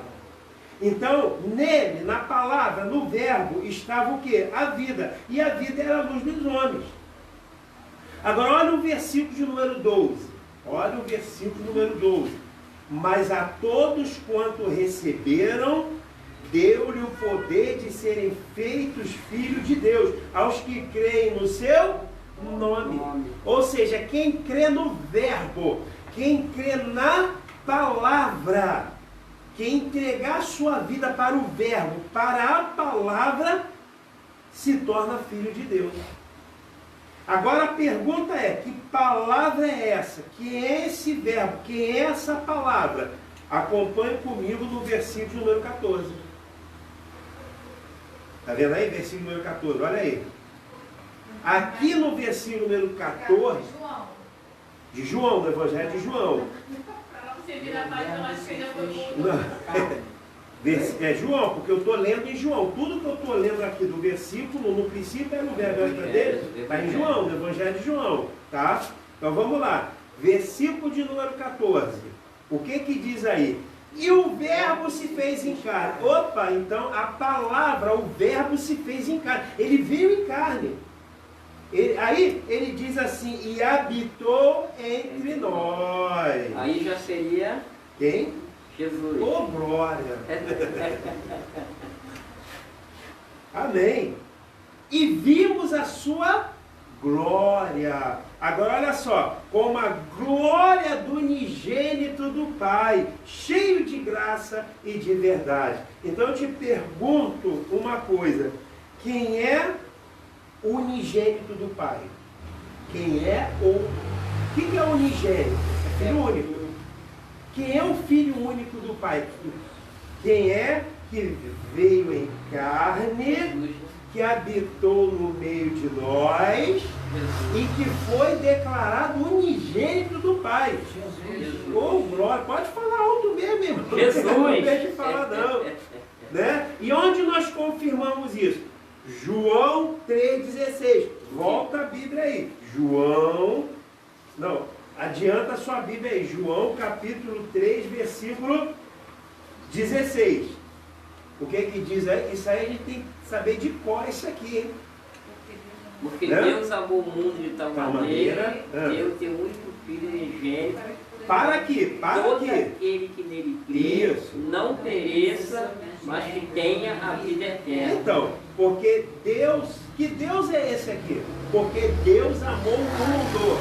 Então, nele, na palavra, no verbo, estava o que? A vida. E a vida era a luz dos homens. Agora, olha o versículo de número 12. Olha o versículo número 12. Mas a todos quanto receberam, deu-lhe o poder de serem feitos filhos de Deus, aos que creem no seu nome. Ou seja, quem crê no verbo, quem crê na palavra, quem entregar sua vida para o verbo, para a palavra, se torna filho de Deus. Agora a pergunta é, que palavra é essa? Quem é esse verbo? Quem é essa palavra? Acompanhe comigo no versículo número 14. Está vendo aí? Versículo número 14, olha aí. Aqui no versículo número 14, de João, do Evangelho de João. Para você virar a página, acho que ainda foi muito. É João, porque eu estou lendo em João. Tudo que eu estou lendo aqui do versículo, no princípio é no verbo dele, está em João, no Evangelho de João. Tá? Então vamos lá. Versículo de número 14. O que que diz aí? E o verbo se fez em carne. Opa, então a palavra, o verbo se fez em carne. Ele veio em carne. Aí ele diz assim, e habitou entre nós. Aí já seria quem? Jesus. Oh, glória! Amém. E vimos a sua glória. Agora olha só, como a glória do unigênito do Pai, cheio de graça e de verdade. Então eu te pergunto uma coisa, quem é o unigênito do Pai? Quem é o que é o unigênito? É filho único. Quem é o filho único do Pai? Quem é que veio em carne, que habitou no meio de nós e que foi declarado unigênito do Pai? Oh, glória! Pode falar alto mesmo, irmão. Jesus! Não deixe de falar não. Né? E onde nós confirmamos isso? João 3,16. Volta a Bíblia aí. João... Não... Adianta a sua Bíblia aí, João capítulo 3, versículo 16. O que que diz aí? Isso aí a gente tem que saber de cor isso aqui, hein? Porque Deus amou o mundo de tal maneira, deu o teu único filho unigênito, Para quê? Para todo quê? aquele que nele crê Isso. não pereça, mas que tenha a vida eterna. Então, porque Deus, que Deus é esse aqui? Porque Deus amou o mundo.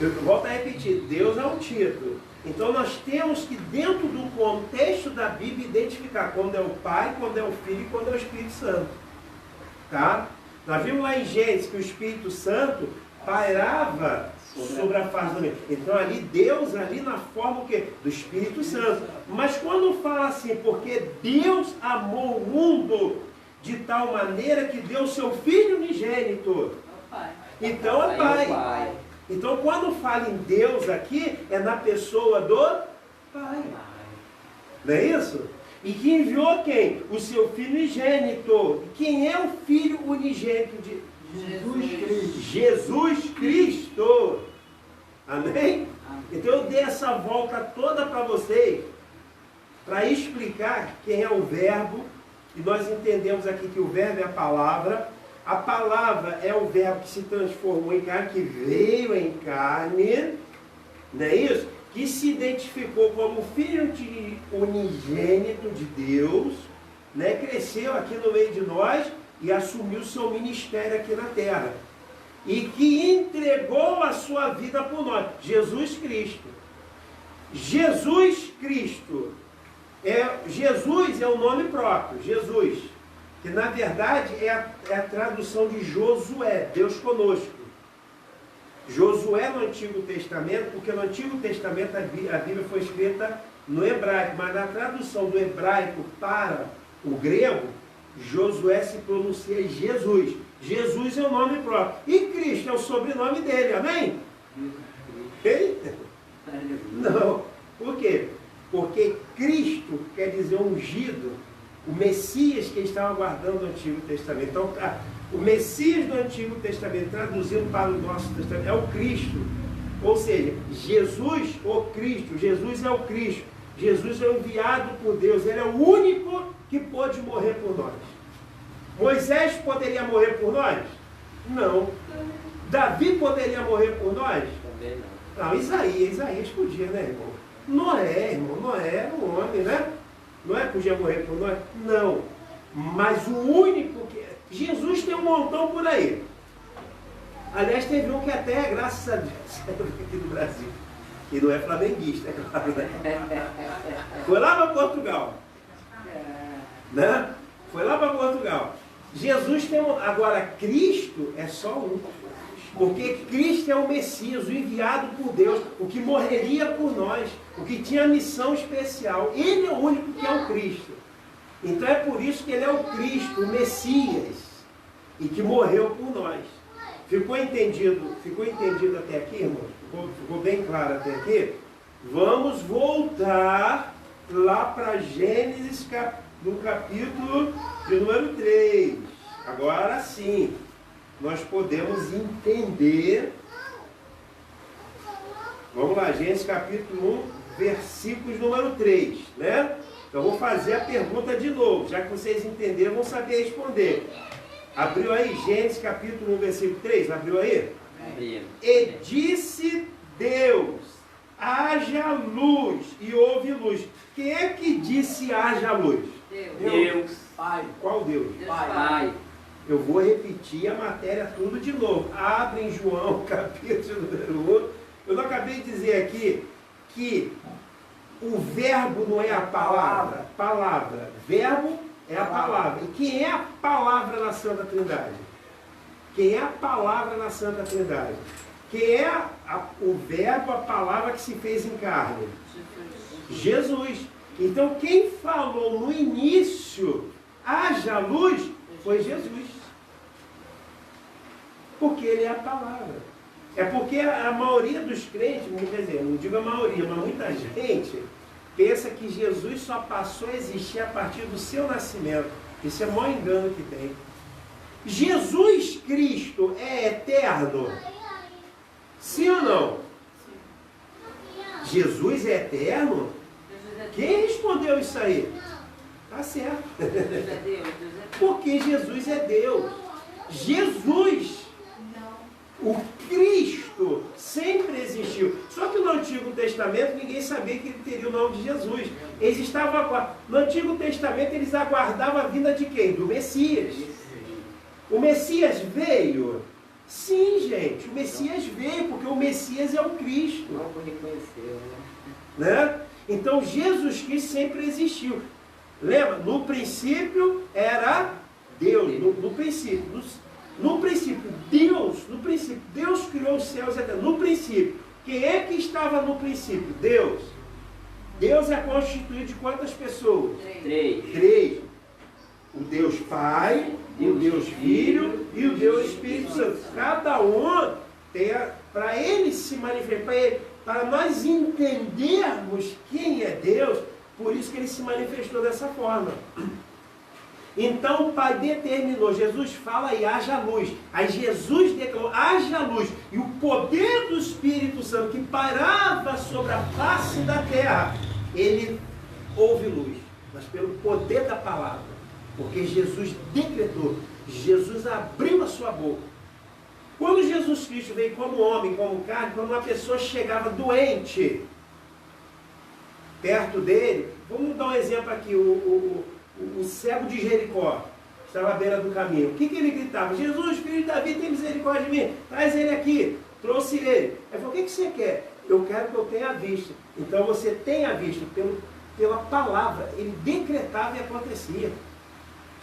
Eu volto a repetir, Deus é um título. Então nós temos que, dentro do contexto da Bíblia, identificar quando é o Pai, quando é o Filho e quando é o Espírito Santo. Tá? Nós vimos lá em Gênesis que o Espírito Santo pairava sobre a face do mundo. Então ali, Deus ali na forma o quê? Do Espírito Santo. Mas quando fala assim, porque Deus amou o mundo de tal maneira que deu seu Filho unigênito. Então é Pai. Então quando fala em Deus aqui, é na pessoa do Pai. Não é isso? E que enviou quem? O seu Filho unigênito. Quem é o Filho unigênito de Jesus Cristo? Jesus Cristo. Amém? Então eu dei essa volta toda para vocês, para explicar quem é o Verbo. E nós entendemos aqui que o Verbo é a palavra. A palavra é o Verbo que se transformou em carne, que veio em carne. Não é isso? Que se identificou como Filho unigênito de Deus, né? Cresceu aqui no meio de nós e assumiu seu ministério aqui na terra. E que entregou a sua vida por nós. Jesus Cristo. Jesus Cristo. Jesus é o nome próprio, Jesus. Que na verdade é a tradução de Josué, Deus conosco. Josué no Antigo Testamento, porque no Antigo Testamento a Bíblia foi escrita no hebraico, mas na tradução do hebraico para o grego, Josué se pronuncia Jesus. Jesus é o nome próprio. E Cristo é o sobrenome dele, amém? Eita. Não. Por quê? Porque Cristo quer dizer ungido, o Messias que estava aguardando no Antigo Testamento. Então, o Messias do Antigo Testamento, traduzindo para o nosso Testamento, é o Cristo. Ou seja, Jesus, o Cristo, Jesus é o Cristo. Jesus é o enviado por Deus, ele é o único que pôde morrer por nós. Moisés poderia morrer por nós? Não. Davi poderia morrer por nós? Também não. Não, Isaías podia, né, irmão? Noé, irmão, Noé era um homem, né? Noé podia morrer por nós? Não. Mas o único que... Jesus tem um montão por aí. Aliás, teve um que até, graças a Deus, saiu aqui do Brasil. E não é flamenguista, é claro, né? Foi lá para Portugal. Né? Foi lá para Portugal. Jesus tem um... Agora, Cristo é só um. Porque Cristo é o Messias, o enviado por Deus, o que morreria por nós, o que tinha missão especial. Ele é o único que é o Cristo. Então é por isso que ele é o Cristo, o Messias, e que morreu por nós. Ficou entendido até aqui, irmão? Ficou bem claro até aqui? Vamos voltar lá para Gênesis, no capítulo de número 3. Agora sim, nós podemos entender. Vamos lá, Gênesis capítulo 1, versículos número 3, né? Então eu vou fazer a pergunta de novo, já que vocês entenderam, vão saber responder. Abriu aí, Gênesis capítulo 1, versículo 3, abriu aí? Abriu. E disse Deus, haja luz, e houve luz. Quem é que disse haja luz? Deus. Pai. Qual Deus? Pai. Eu vou repetir a matéria tudo de novo. Abre em João, capítulo número 1. Eu não acabei de dizer aqui que o verbo não é a palavra. Palavra. Verbo é a palavra. E quem é a palavra na Santa Trindade? Quem é a palavra na Santa Trindade? Quem é o verbo, a palavra que se fez em carne? Jesus. Então quem falou no início, haja luz, foi Jesus. Porque ele é a palavra. É porque a maioria dos crentes, quer dizer, não digo a maioria, mas muita gente pensa que Jesus só passou a existir a partir do seu nascimento. Isso é o maior engano que tem. Jesus Cristo é eterno? Sim ou não? Jesus é eterno? Quem respondeu isso aí? Tá certo. Porque Jesus é Deus. Jesus, o Cristo, sempre existiu. Só Testamento, ninguém sabia que ele teria o nome de Jesus. Eles estavam, no Antigo Testamento, eles aguardavam a vinda de quem? Do Messias. O Messias veio? Sim, gente, o Messias veio, porque o Messias é o Cristo. Não vou reconhecer, né? Então, Jesus Cristo sempre existiu. Lembra? No princípio era Deus. No princípio, Deus criou os céus e a terra. No princípio. Quem é que estava no princípio? Deus. Deus é constituído de quantas pessoas? 3. O Deus Pai, o Deus Filho e o Deus Espírito Santo. Cada um tem, para ele se manifestar, para nós entendermos quem é Deus, por isso que ele se manifestou dessa forma. Então o Pai determinou, Jesus fala e haja luz. Aí Jesus declarou, haja luz. E o poder do Espírito Santo que pairava sobre a face da terra, ele houve luz. Mas pelo poder da palavra. Porque Jesus decretou, Jesus abriu a sua boca. Quando Jesus Cristo veio como homem, como carne, quando uma pessoa chegava doente perto dele, vamos dar um exemplo aqui, o cego de Jericó, estava à beira do caminho. O que ele gritava? Jesus, filho de Davi, tem misericórdia de mim. Traz ele aqui. Trouxe ele. Ele falou, o que você quer? Eu quero que eu tenha a vista. Então você tem a vista pela palavra. Ele decretava e acontecia.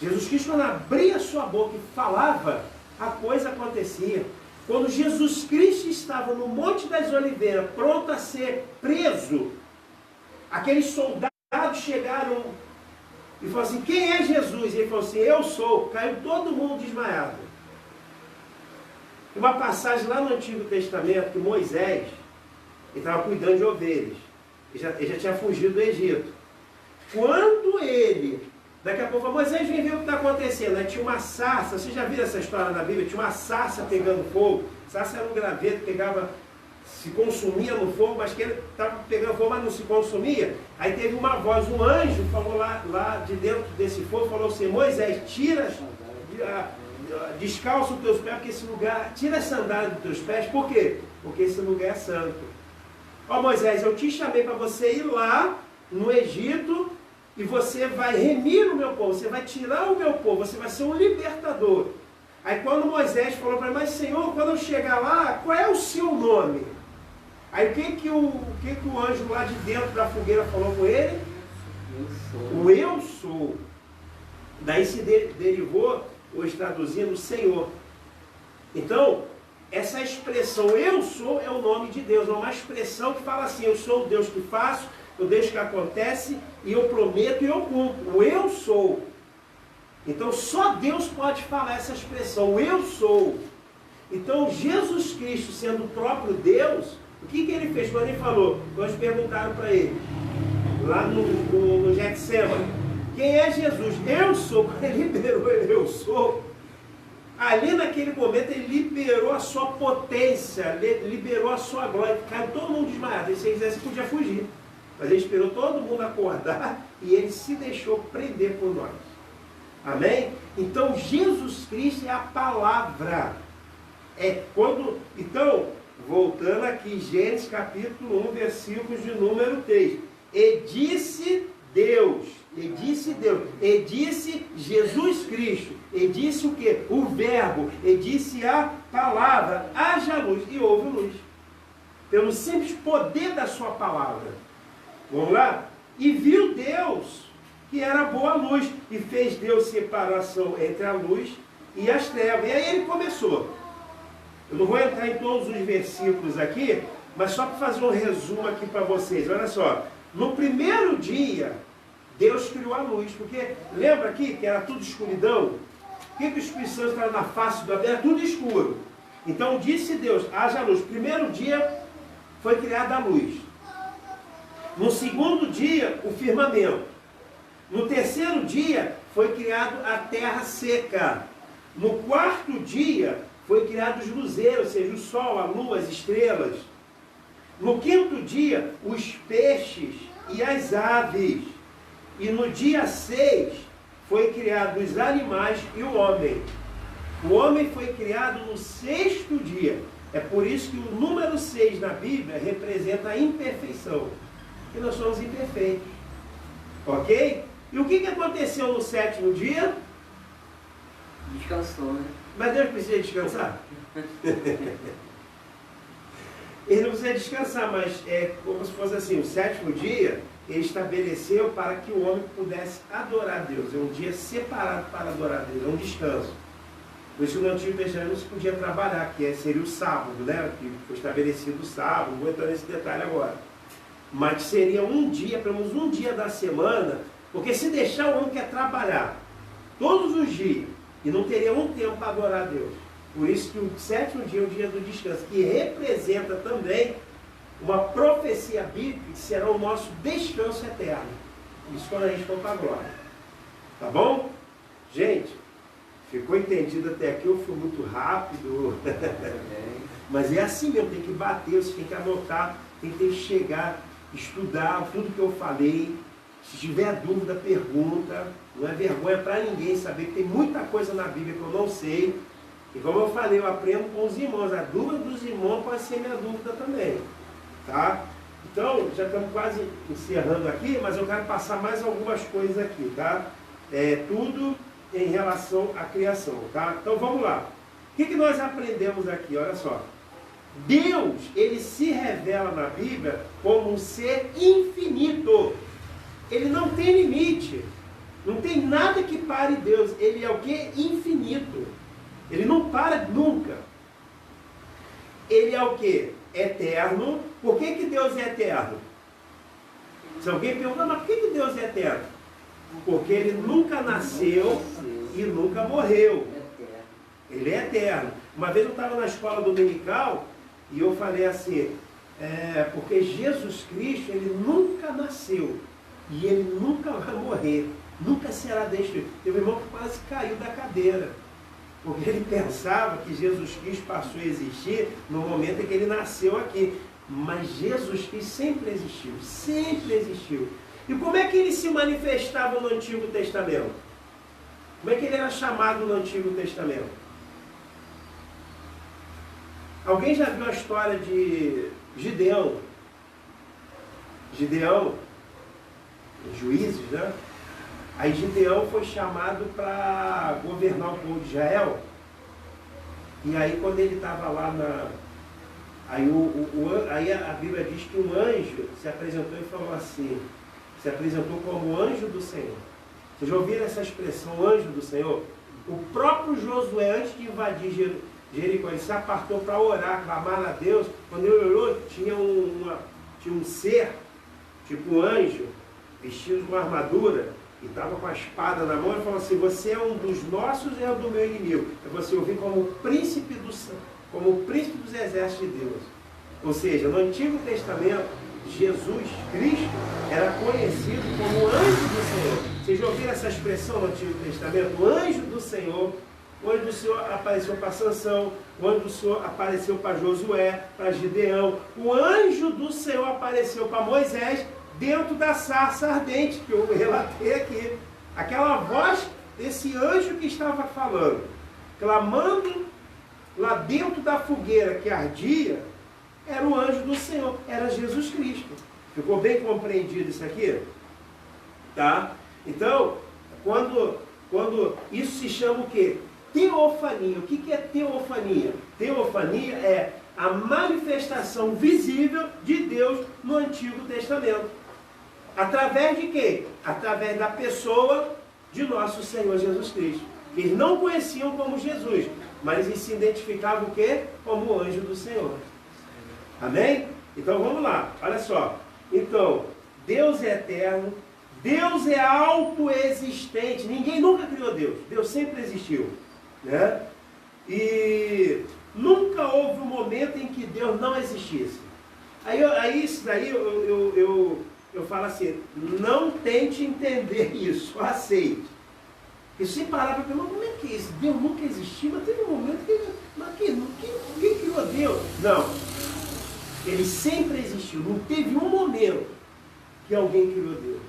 Jesus Cristo, quando abria a sua boca e falava, a coisa acontecia. Quando Jesus Cristo estava no Monte das Oliveiras, pronto a ser preso, aqueles soldados chegaram e falaram assim, quem é Jesus? E ele falou assim, eu sou. Caiu todo mundo desmaiado. Uma passagem lá no Antigo Testamento, que Moisés, ele estava cuidando de ovelhas. Ele já tinha fugido do Egito. Quando ele, daqui a pouco, Moisés vem ver o que está acontecendo. Aí tinha uma sarça, vocês já viram essa história na Bíblia? Tinha uma sarça pegando fogo. Sarça era um graveto, pegava, se consumia no fogo, mas que ele estava pegando fogo, mas não se consumia. Aí teve uma voz, um anjo falou lá de dentro desse fogo, falou assim, Moisés, tira, descalça os teus pés, porque esse lugar, tira a sandália dos teus pés, por quê? Porque esse lugar é santo. Ó Moisés, eu te chamei para você ir lá no Egito e você vai remir o meu povo, você vai tirar o meu povo, você vai ser um libertador. Aí quando Moisés falou para ele, mas Senhor, quando eu chegar lá, qual é o seu nome? Aí o que o anjo lá de dentro da fogueira falou com ele? O eu sou. Daí se derivou, hoje traduzindo, Senhor. Então, essa expressão eu sou é o nome de Deus. É uma expressão que fala assim, eu sou o Deus que faço, o Deus que acontece, e eu prometo e eu cumpro. O eu sou. Então só Deus pode falar essa expressão, eu sou. Então Jesus Cristo, sendo o próprio Deus, o que ele fez quando ele falou? Nós perguntaram para ele, lá no Getsemane, quem é Jesus? Eu sou. Quando ele liberou ele, eu sou. Ali naquele momento ele liberou a sua potência, liberou a sua glória. Caiu todo mundo desmaiado. E se ele quisesse, podia fugir. Mas ele esperou todo mundo acordar e ele se deixou prender por nós. Amém? Então Jesus Cristo é a palavra. Então, voltando aqui, Gênesis capítulo 1, versículos de número 3. E disse Deus, e disse Jesus Cristo, e disse o quê? O verbo, e disse a palavra, haja luz, e houve luz. Pelo simples poder da sua palavra. Vamos lá? E viu Deus que era boa luz, e fez Deus separação entre a luz e as trevas. E aí ele começou. Eu não vou entrar em todos os versículos aqui, mas só para fazer um resumo aqui para vocês. Olha só, no primeiro dia, Deus criou a luz, porque lembra aqui que era tudo escuridão? O que o Espírito Santo estava na face do abismo? Era tudo escuro. Então disse Deus, haja luz. Primeiro dia foi criada a luz. No segundo dia, o firmamento. No terceiro dia, foi criado a terra seca. No quarto dia, foi criado os luzeiros, ou seja, o sol, a lua, as estrelas. No quinto dia, os peixes e as aves. E no dia 6, foi criado os animais e o homem. O homem foi criado no sexto dia. É por isso que o número 6 na Bíblia representa a imperfeição. Porque nós somos imperfeitos. Ok? E o que aconteceu no 7º dia? Descansou, né? Mas Deus precisa descansar? Ele não precisa descansar, mas é como se fosse assim, o 7º dia, ele estabeleceu para que o homem pudesse adorar a Deus. É um dia separado para adorar a Deus, é um descanso. Por isso no Antigo Testamento não se podia trabalhar, que seria o sábado, né? Que foi estabelecido o sábado, não vou entrar nesse detalhe agora. Mas seria um dia, pelo menos um dia da semana, porque se deixar o homem quer trabalhar todos os dias, e não teria um tempo para adorar a Deus. Por isso que o 7º dia é o dia do descanso, que representa também uma profecia bíblica que será o nosso descanso eterno. Isso quando a gente for para a glória. Tá bom? Gente, ficou entendido até aqui? Eu fui muito rápido. Mas é assim mesmo, tem que bater, você tem que anotar, tem que chegar, estudar tudo que eu falei. Se tiver dúvida, pergunta. Não é vergonha para ninguém saber que tem muita coisa na Bíblia que eu não sei. E como eu falei, eu aprendo com os irmãos. A dúvida dos irmãos pode ser minha dúvida também. Tá? Então, já estamos quase encerrando aqui, mas eu quero passar mais algumas coisas aqui, tá? Tudo em relação à criação, tá? Então vamos lá. O que nós aprendemos aqui? Olha só. Deus, ele se revela na Bíblia como um ser infinito. Ele não tem limite. Não tem nada que pare Deus. Ele é o que? Infinito. Ele não para nunca. Ele é o que? Eterno. Por que Deus é eterno? Se alguém pergunta, mas por que Deus é eterno? Porque ele nunca nasceu e nunca morreu. Ele é eterno. Uma vez eu estava na escola dominical e eu falei assim, porque Jesus Cristo, ele nunca nasceu e ele nunca vai morrer. Nunca será destruído. Teve um irmão que quase caiu da cadeira. Porque ele pensava que Jesus Cristo passou a existir no momento em que ele nasceu aqui. Mas Jesus Cristo sempre existiu. Sempre existiu. E como é que ele se manifestava no Antigo Testamento? Como é que ele era chamado no Antigo Testamento? Alguém já viu a história de Gideão? Gideão, Juízes, né? Aí Gideão foi chamado para governar o povo de Israel. E aí quando ele estava lá Aí a Bíblia diz que um anjo se apresentou e falou assim, se apresentou como anjo do Senhor. Vocês já ouviram essa expressão, anjo do Senhor? O próprio Josué, antes de invadir Jericó, ele se apartou para orar, clamar a Deus. Quando ele orou, tinha um ser, tipo um anjo, vestido com armadura, e estava com a espada na mão, e falou assim, você é um dos nossos e é um do meu inimigo. Eu vou ouvir como o príncipe dos exércitos de Deus. Ou seja, no Antigo Testamento, Jesus Cristo era conhecido como anjo do Senhor. Vocês já ouviram essa expressão no Antigo Testamento? O anjo do Senhor. O anjo do Senhor apareceu para Sansão, o anjo do Senhor apareceu para Josué, para Gideão. O anjo do Senhor apareceu para Moisés, dentro da sarça ardente, que eu relatei aqui. Aquela voz desse anjo que estava falando, clamando lá dentro da fogueira que ardia, era o anjo do Senhor, era Jesus Cristo. Ficou bem compreendido isso aqui? Tá? Então, quando isso se chama o quê? Teofania. O que é teofania? Teofania é a manifestação visível de Deus no Antigo Testamento. Através de quê? Através da pessoa de nosso Senhor Jesus Cristo. Eles não conheciam como Jesus, mas eles se identificavam o quê? Como o anjo do Senhor. Amém? Então vamos lá, olha só. Então, Deus é eterno, Deus é autoexistente. Ninguém nunca criou Deus, Deus sempre existiu, né? E nunca houve um momento em que Deus não existisse. Aí isso daí eu falo assim, não tente entender isso, aceite. E se parar para perguntar, como é que é isso? Deus nunca existiu, mas teve um momento que quem criou Deus? Não. Ele sempre existiu. Não teve um momento que alguém criou Deus.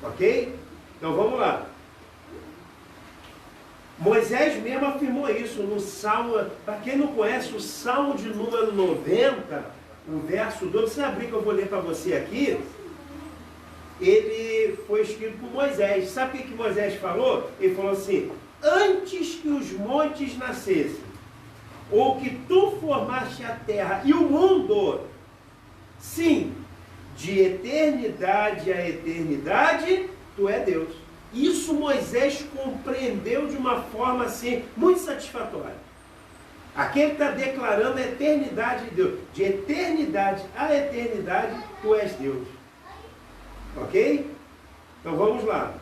Ok? Então vamos lá. Moisés mesmo afirmou isso no Salmo, para quem não conhece, o Salmo de número 90, o verso 12, você abrir que eu vou ler para você aqui, ele foi escrito por Moisés. Sabe o que Moisés falou? Ele falou assim: antes que os montes nascessem, ou que tu formaste a terra e o mundo, sim, de eternidade a eternidade, tu é Deus. Isso Moisés compreendeu de uma forma assim, muito satisfatória. Aqui ele está declarando a eternidade de Deus. De eternidade a eternidade, tu és Deus. Ok? Então vamos lá.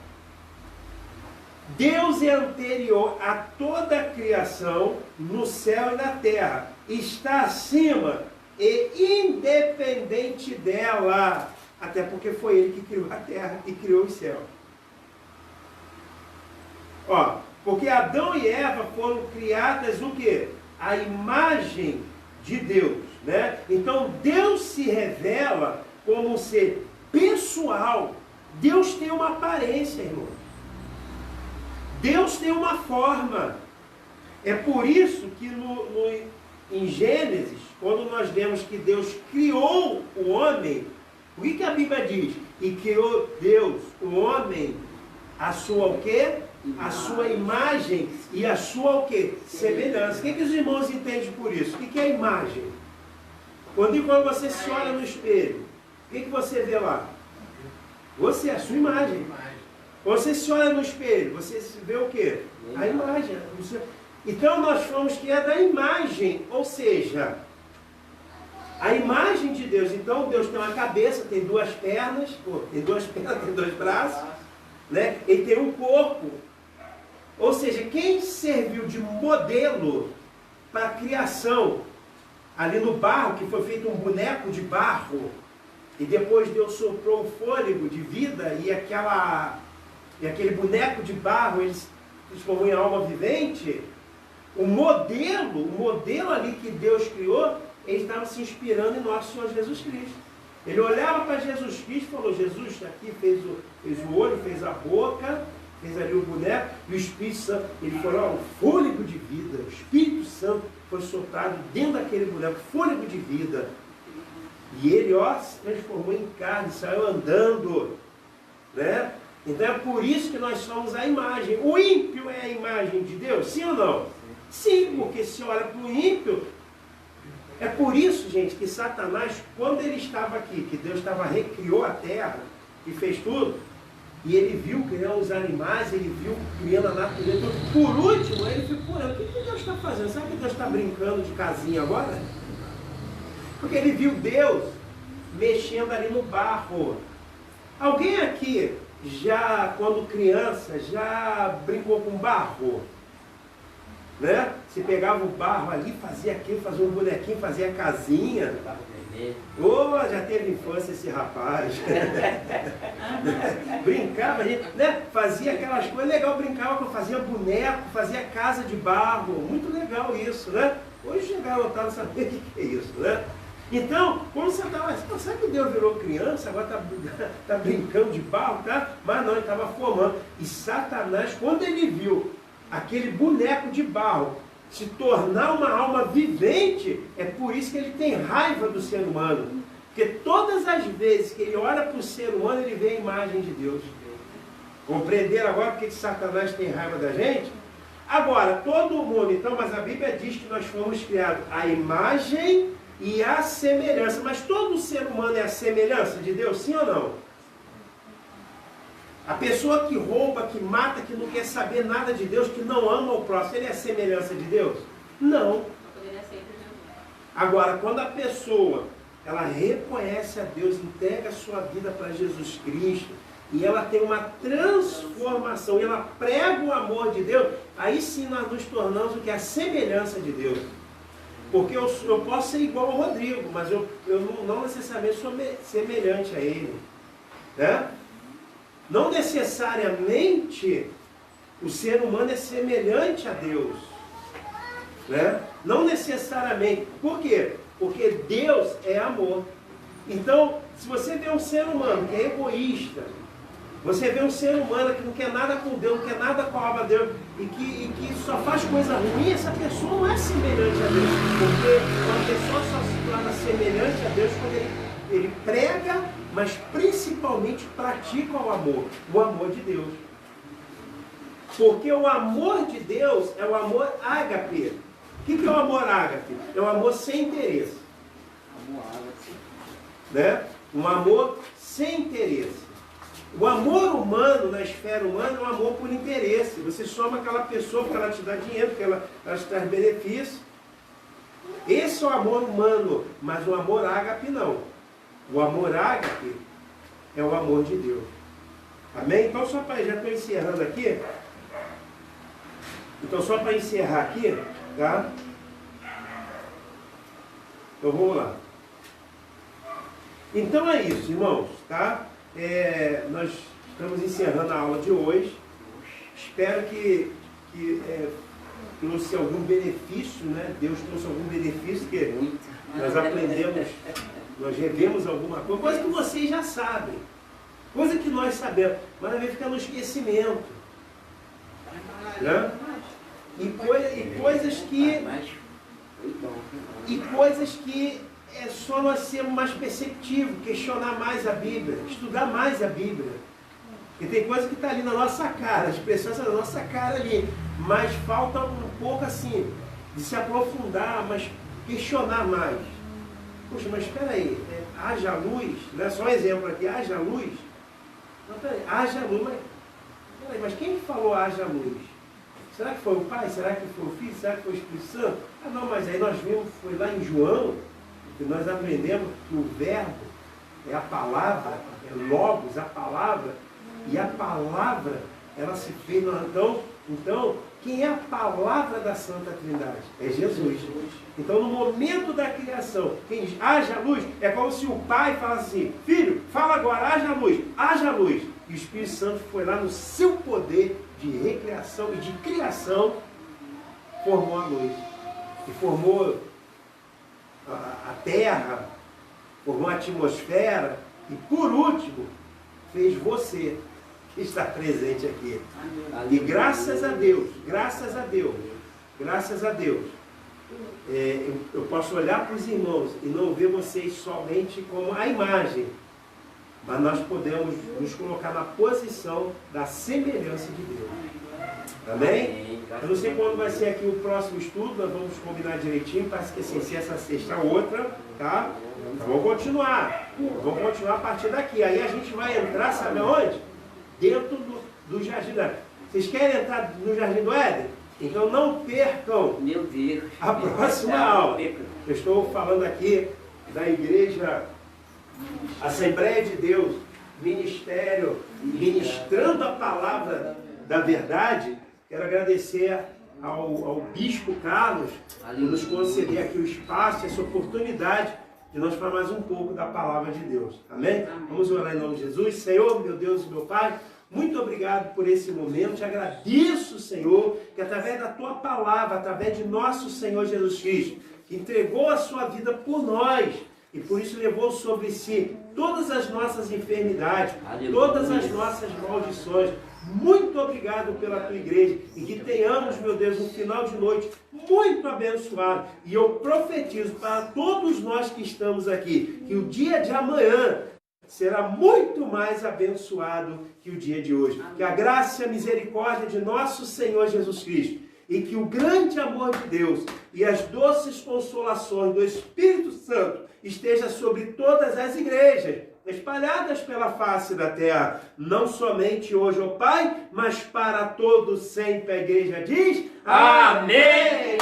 Deus é anterior a toda a criação no céu e na terra. Está acima e independente dela. Até porque foi ele que criou a terra e criou o céu. Ó, porque Adão e Eva foram criadas o quê? A imagem de Deus, né? Então Deus se revela como um ser pessoal. Deus tem uma aparência, irmão. Deus tem uma forma. É por isso que em Gênesis, quando nós vemos que Deus criou o homem, o que a Bíblia diz? E criou Deus, o homem, a sua o quê? A sua imagem e a sua o quê? Semelhança. O que os irmãos entendem por isso? O que é a imagem? Quando você se olha no espelho, o que você vê lá? Você, a sua imagem. Você se olha no espelho, você vê o quê? A imagem. Então nós fomos criados a imagem, ou seja, a imagem de Deus. Então Deus tem uma cabeça, tem duas pernas, tem dois braços, né? Ele tem um corpo. Ou seja, quem serviu de modelo para a criação ali no barro, que foi feito um boneco de barro, e depois Deus soprou o fôlego de vida, e aquele boneco de barro ele se transformou em alma vivente. O modelo ali que Deus criou, ele estava se inspirando em nosso Senhor Jesus Cristo. Ele olhava para Jesus Cristo e falou: Jesus está aqui, fez o olho, fez a boca, fez ali o boneco, e o Espírito Santo, ele falou: o fôlego de vida, o Espírito Santo foi soprado dentro daquele boneco, fôlego de vida. E ele, se transformou em carne, saiu andando, né? Então é por isso que nós somos a imagem. O ímpio é a imagem de Deus, sim ou não? Sim, porque se olha para o ímpio. É por isso, gente, que Satanás, quando ele estava aqui, que Deus recriou a terra e fez tudo, e ele viu criando os animais, ele viu criando a natureza, por último, ele ficou olhando: o que Deus está fazendo? Será que Deus está brincando de casinha agora? Porque ele viu Deus mexendo ali no barro. Alguém aqui, já quando criança, já brincou com barro? Né? Se pegava o barro ali, fazia aquilo, fazia um bonequinho, fazia a casinha. Já teve infância esse rapaz. Brincava, né? Fazia aquelas coisas legais, brincava, fazia boneco, fazia casa de barro. Muito legal isso, né? Hoje chegaram a saber o que é isso, né? Então, quando você estava, sabe que Deus virou criança, agora está brincando de barro, tá? Mas não, ele estava formando. E Satanás, quando ele viu aquele boneco de barro se tornar uma alma vivente, é por isso que ele tem raiva do ser humano. Porque todas as vezes que ele olha para o ser humano, ele vê a imagem de Deus. Compreenderam agora porque Satanás tem raiva da gente? Agora, todo mundo, então, mas a Bíblia diz que nós fomos criados à imagem e à semelhança. Mas todo ser humano é a semelhança de Deus, sim ou não? A pessoa que rouba, que mata, que não quer saber nada de Deus, que não ama o próximo, ele é a semelhança de Deus? Não. Agora, quando a pessoa, ela reconhece a Deus, entrega a sua vida para Jesus Cristo, e ela tem uma transformação, e ela prega o amor de Deus, aí sim nós nos tornamos o que é a semelhança de Deus. Porque eu posso ser igual ao Rodrigo, mas eu não necessariamente sou semelhante a ele, né? Não necessariamente o ser humano é semelhante a Deus, né? Não necessariamente. Por quê? Porque Deus é amor. Então, se você vê um ser humano que é egoísta, Você vê um ser humano que não quer nada com Deus, não quer nada com a obra de Deus, e que só faz coisa ruim, essa pessoa não é semelhante a Deus. Porque uma pessoa só se torna semelhante a Deus quando ele prega, mas principalmente pratica o amor de Deus. Porque o amor de Deus é o amor ágape. O que é o amor ágape? É o amor sem interesse. Amor ágape. Né? Um amor sem interesse. O amor humano, na esfera humana, é um amor por interesse. Você soma aquela pessoa porque ela te dá dinheiro, porque ela te traz benefício. Esse é o amor humano, mas o amor ágape não. O amor ágape é o amor de Deus. Amém? Então, só para já estou encerrando aqui. Então, só para encerrar aqui, tá? Então, vamos lá. Então, é isso, irmãos, tá? Nós estamos encerrando a aula de hoje. Espero que trouxe algum benefício, né? Deus trouxe algum benefício, que nós aprendemos, nós revemos alguma coisa que vocês já sabem, coisa que nós sabemos, mas às vezes fica no esquecimento, né? E coisas que é só nós sermos mais perceptivos, questionar mais a Bíblia, estudar mais a Bíblia. Porque tem coisa que está ali na nossa cara, as expressões estão na nossa cara ali, mas falta um pouco assim, de se aprofundar, mas questionar mais. Poxa, mas espera aí, haja luz, né? Só um exemplo aqui, haja luz. Não, peraí, haja luz, mas quem falou haja luz? Será que foi o Pai? Será que foi o Filho? Será que foi o Espírito Santo? Ah não, mas aí nós vimos, foi lá em João, que nós aprendemos que o verbo é a palavra, é logos, a palavra, e a palavra, ela se fez. Então, quem é a palavra da Santa Trindade? É Jesus. Então, no momento da criação, quem haja luz, é como se o Pai falasse assim: filho, fala agora, haja luz, haja luz. E o Espírito Santo foi lá no seu poder de recriação e de criação, formou a luz. E formou a terra, formou a atmosfera, e por último, fez você que está presente aqui. E graças a Deus, eu posso olhar para os irmãos e não ver vocês somente como a imagem, mas nós podemos nos colocar na posição da semelhança de Deus. Amém? Eu não sei quando vai ser aqui o próximo estudo, nós vamos combinar direitinho, para esquecer essa sexta outra, tá? Então vamos continuar a partir daqui. Aí a gente vai entrar, sabe aonde? Dentro do Jardim do Éden. Vocês querem entrar no Jardim do Éden? Então não percam a próxima aula. Eu estou falando aqui da Igreja Assembleia de Deus, ministério, ministrando a palavra da verdade. Quero agradecer ao Bispo Carlos por nos conceder aqui o espaço, essa oportunidade de nós falar mais um pouco da palavra de Deus. Amém? Vamos orar em nome de Jesus. Senhor, meu Deus e meu Pai, muito obrigado por esse momento. Te agradeço, Senhor, que através da Tua palavra, através de nosso Senhor Jesus Cristo, que entregou a Sua vida por nós, e por isso levou sobre si todas as nossas enfermidades, todas as nossas maldições. Muito obrigado pela Tua igreja, e que tenhamos, meu Deus, um final de noite muito abençoado. E eu profetizo para todos nós que estamos aqui, que o dia de amanhã será muito mais abençoado que o dia de hoje. Que a graça e a misericórdia de nosso Senhor Jesus Cristo, e que o grande amor de Deus e as doces consolações do Espírito Santo esteja sobre todas as igrejas espalhadas pela face da terra, não somente hoje, ó Pai, mas para todos sempre. A igreja diz: amém!